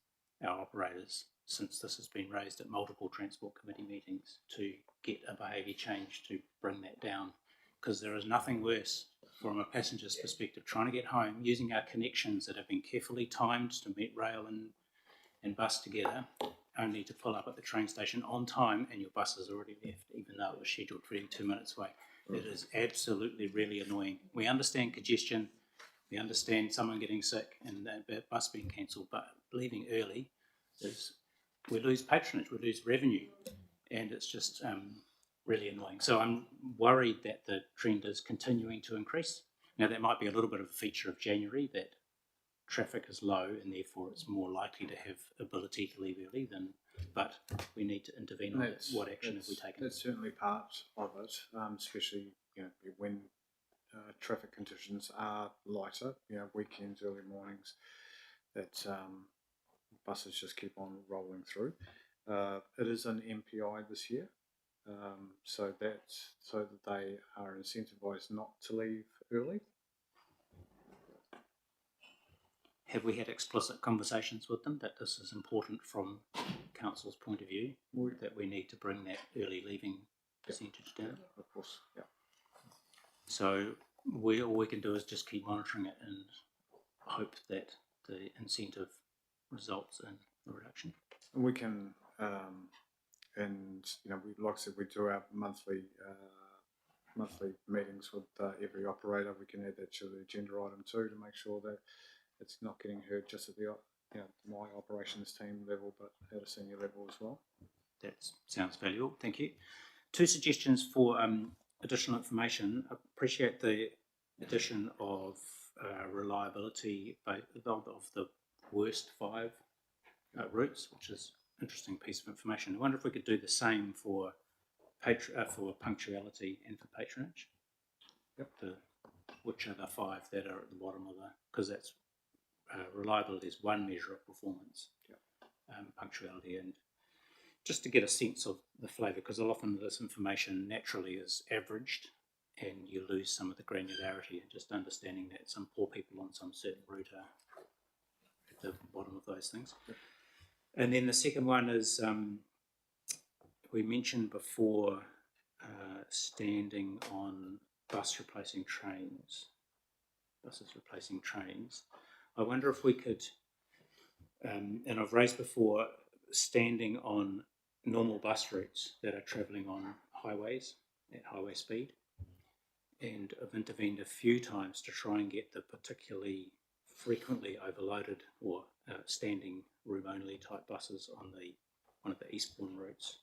our operators since this has been raised at multiple Transport Committee meetings to get a behaviour change to bring that down? Because there is nothing worse from a passenger's perspective trying to get home using our connections that have been carefully timed to meet rail and bus together, only to pull up at the train station on time and your bus has already left, even though it was scheduled for 2 minutes away. It is absolutely really annoying. We understand congestion, we understand someone getting sick and that bus being cancelled, but leaving early is, we lose patronage, we lose revenue, and it's just really annoying. So I'm worried that the trend is continuing to increase. Now that might be a little bit of a feature of January, that traffic is low and therefore it's more likely to have ability to leave early than, but we need to intervene on it. What action have we taken? That's certainly part of it, especially when traffic conditions are lighter, weekends, early mornings, that buses just keep on rolling through. It is an MPI this year, so that's so that they are incentivised not to leave early. Have we had explicit conversations with them that this is important from council's point of view, that we need to bring that early leaving percentage down? Of course, yeah. So all we can do is just keep monitoring it and hope that the incentive results in a reduction. And we can, like I said, we do our monthly meetings with every operator. We can add that to the agenda item too, to make sure that it's not getting heard just at the my operations team level, but at a senior level as well. That sounds valuable. Thank you. Two suggestions for additional information. I appreciate the addition of reliability of the worst 5 routes, which is an interesting piece of information. I wonder if we could do the same for punctuality and for patronage. Yep. Which are the 5 that are at the bottom of because that's reliability is one measure of performance. Yep. Punctuality, and just to get a sense of the flavour, because often this information naturally is averaged and you lose some of the granularity, and just understanding that some poor people on some certain route are at the bottom of those things. Yep. And then the second one is, we mentioned before standing on buses replacing trains. I wonder if we could, and I've raised before, standing on normal bus routes that are travelling on highways at highway speed, and I've intervened a few times to try and get the particularly frequently overloaded or standing room only type buses on one of the eastbourne routes,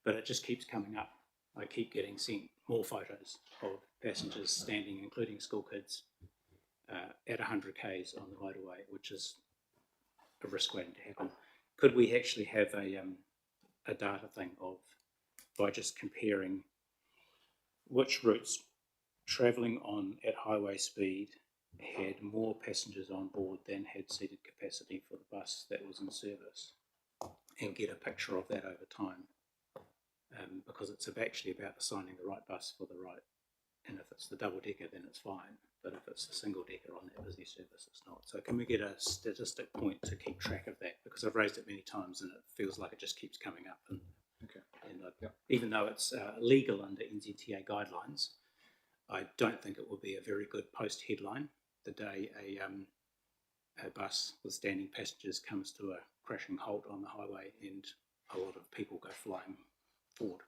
but it just keeps coming up. I keep getting sent more photos of passengers standing, including school kids, at 100 k's on the motorway, which is a risk waiting to happen. Could we actually have a data thing of, by just comparing which routes travelling on at highway speed had more passengers on board than had seated capacity for the bus that was in service, and get a picture of that over time, because it's actually about assigning the right bus for the right, and if it's the double decker then it's fine, but if it's a single decker on that busy service it's not. So can we get a statistic point to keep track of that, because I've raised it many times and it feels like it just keeps coming up, and, even though it's legal under NZTA guidelines, I don't think it will be a very good post headline the day a bus with standing passengers comes to a crashing halt on the highway and a lot of people go flying forward.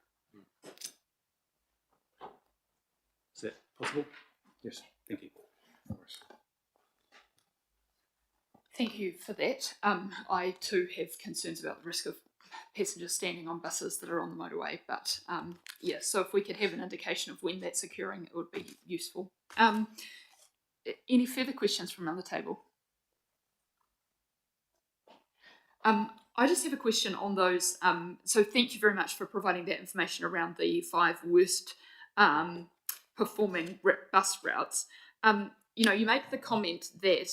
Is that possible? Yes. Thank you. Thank you for that. I too have concerns about the risk of passengers standing on buses that are on the motorway, but yeah, so if we could have an indication of when that's occurring, it would be useful. Any further questions from around the table? I just have a question on those. So thank you very much for providing that information around the 5 worst performing bus routes. You know, you make the comment that,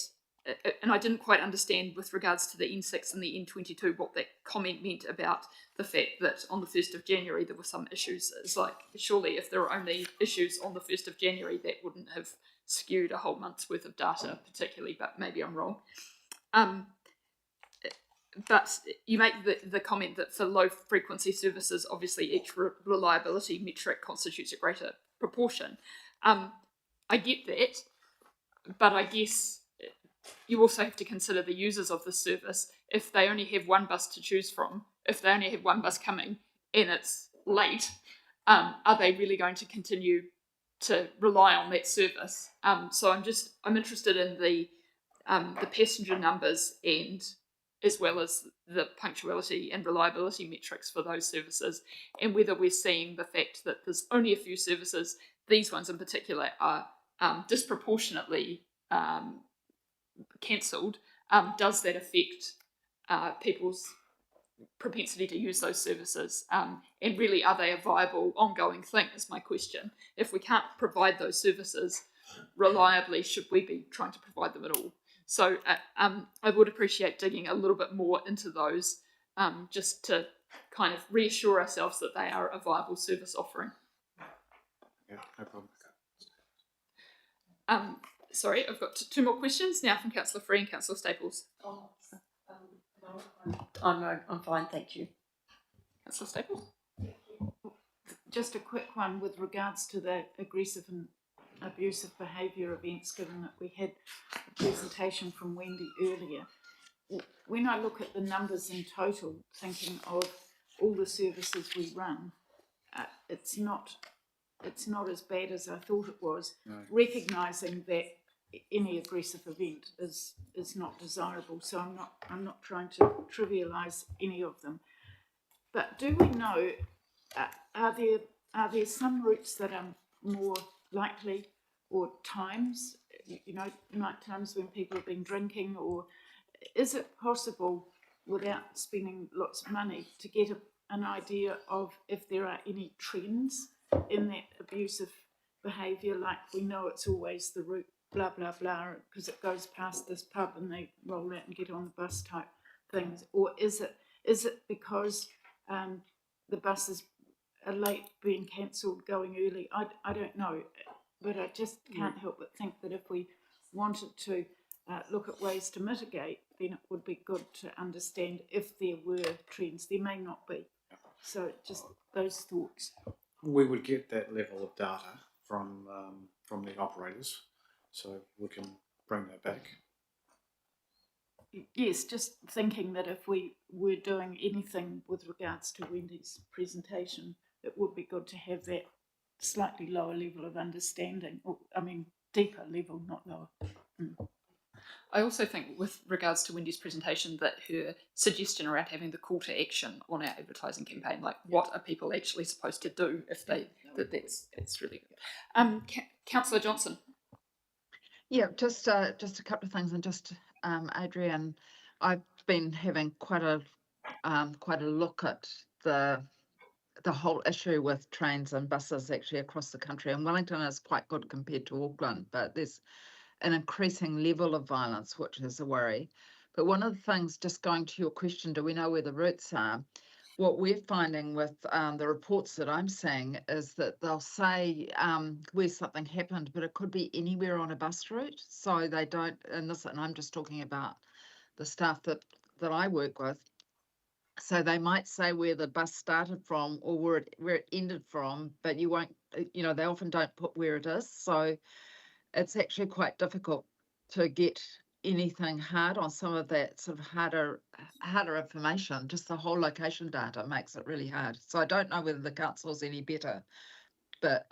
and I didn't quite understand with regards to the N6 and the N22 what that comment meant about the fact that on the 1st of January there were some issues. It's like, surely if there were only issues on the 1st of January, that wouldn't have skewed a whole month's worth of data particularly, but maybe I'm wrong. But you make the comment that for low frequency services, obviously each reliability metric constitutes a greater proportion. I get that, but I guess you also have to consider the users of the service. If they only have one bus to choose from, if they only have one bus coming and it's late, are they really going to continue to rely on that service? So I'm interested in the passenger numbers and as well as the punctuality and reliability metrics for those services, and whether we're seeing the fact that there's only a few services, these ones in particular, are disproportionately cancelled. Does that affect people's propensity to use those services? And really, are they a viable ongoing thing is my question. If we can't provide those services reliably, should we be trying to provide them at all? So I would appreciate digging a little bit more into those, just to kind of reassure ourselves that they are a viable service offering. Yeah, no problem. Sorry, I've got 2 more questions now from Councillor Free and Councillor Staples. I'm fine, thank you. Councillor Staples? Just a quick one with regards to the aggressive and abusive behaviour events, given that we had a presentation from Wendy earlier. When I look at the numbers in total, thinking of all the services we run, it's not as bad as I thought it was, no. Recognising that any aggressive event is not desirable, so I'm not trying to trivialise any of them. But do we know, are there some routes that are more likely, or times, night times when people have been drinking, or is it possible without spending lots of money to get an idea of if there are any trends in that abusive behaviour, like we know it's always the route blah blah blah because it goes past this pub and they roll out and get on the bus type things, or is it because the buses are late, being cancelled, going early? I don't know, but I just can't help but think that if we wanted to look at ways to mitigate, then it would be good to understand if there were trends. There may not be. So just those thoughts. We would get that level of data from the operators, so we can bring that back. Yes, just thinking that if we were doing anything with regards to Wendy's presentation, it would be good to have that slightly lower level of understanding, or I mean deeper level, not lower. I also think with regards to Wendy's presentation that her suggestion around having the call to action on our advertising campaign, like what are people actually supposed to do if they, that's really good. Councillor Johnson. Yeah, just a couple of things, and just Adrian, I've been having quite a look at the whole issue with trains and buses actually across the country. And Wellington is quite good compared to Auckland, but there's an increasing level of violence, which is a worry. But one of the things, just going to your question, do we know where the roots are? What we're finding with the reports that I'm seeing is that they'll say where something happened, but it could be anywhere on a bus route. So they don't, and I'm just talking about the staff that I work with. So they might say where the bus started from or where it ended from, but you won't, they often don't put where it is. So it's actually quite difficult to get anything hard on some of that sort of harder information. Just the whole location data makes it really hard. So I don't know whether the council's any better, but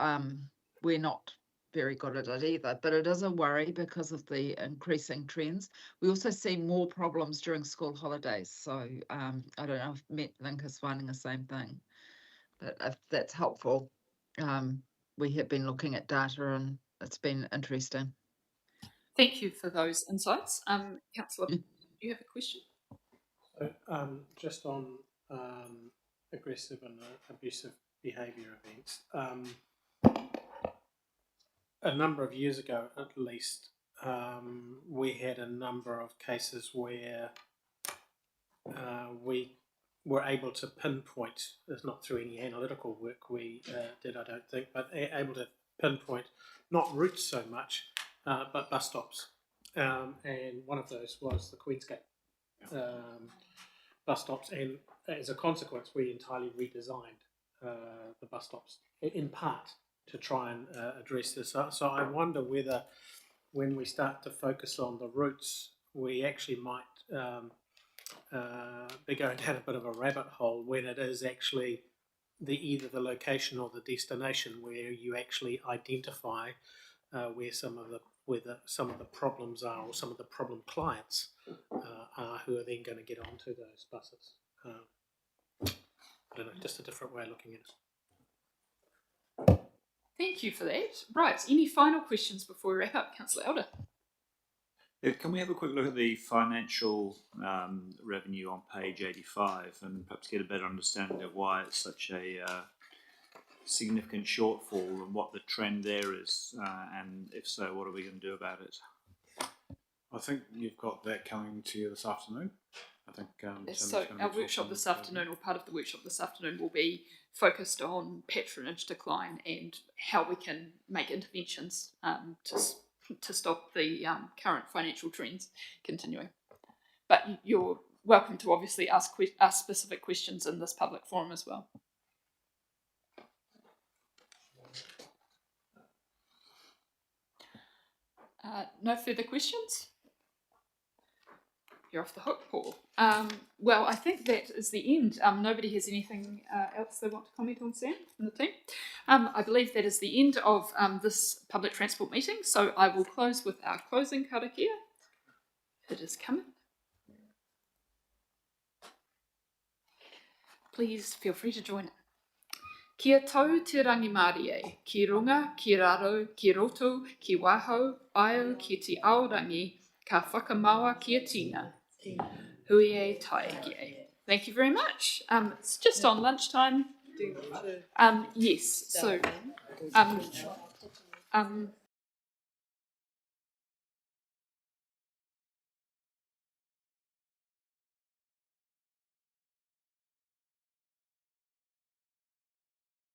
we're not very good at it either. But it is a worry because of the increasing trends. We also see more problems during school holidays. So I don't know if MetLink is finding the same thing, but if that's helpful, we have been looking at data and it's been interesting. Thank you for those insights. Councillor, do you have a question? So, just on aggressive and abusive behaviour events, a number of years ago at least, we had a number of cases where we were able to pinpoint, it's not through any analytical work we did, I don't think, but able to pinpoint not routes so much, but bus stops. And one of those was the Queensgate bus stops, and as a consequence, we entirely redesigned the bus stops in part to try and address this. So I wonder whether, when we start to focus on the routes, we actually might be going down a bit of a rabbit hole when it is actually either the location or the destination where you actually identify where some of the problems are, or some of the problem clients are, who are then going to get onto those buses. I don't know, just a different way of looking at it. Thank you for that. Right, any final questions before we wrap up, Councillor Elder? Can we have a quick look at the financial revenue on page 85 and perhaps get a better understanding of why it's such a significant shortfall and what the trend there is, and if so, what are we going to do about it? I think you've got that coming to you this afternoon. I think so our workshop this afternoon, or part of the workshop this afternoon, will be focused on patronage decline and how we can make interventions to stop the current financial trends continuing. But you're welcome to obviously ask specific questions in this public forum as well. No further questions? You're off the hook, Paul. Well, I think that is the end. Nobody has anything else they want to comment on, Sam, from the team? I believe that is the end of this public transport meeting, so I will close with our closing karakia. It is coming. Please feel free to join it. Kia tau te rangimarie e, ki runga, ki raro, ki roto, ki waho, aio ki te aorangi, ka whakamaua ki a tina. Hui e tai e. Thank you very much. It's just on lunchtime. Yes, so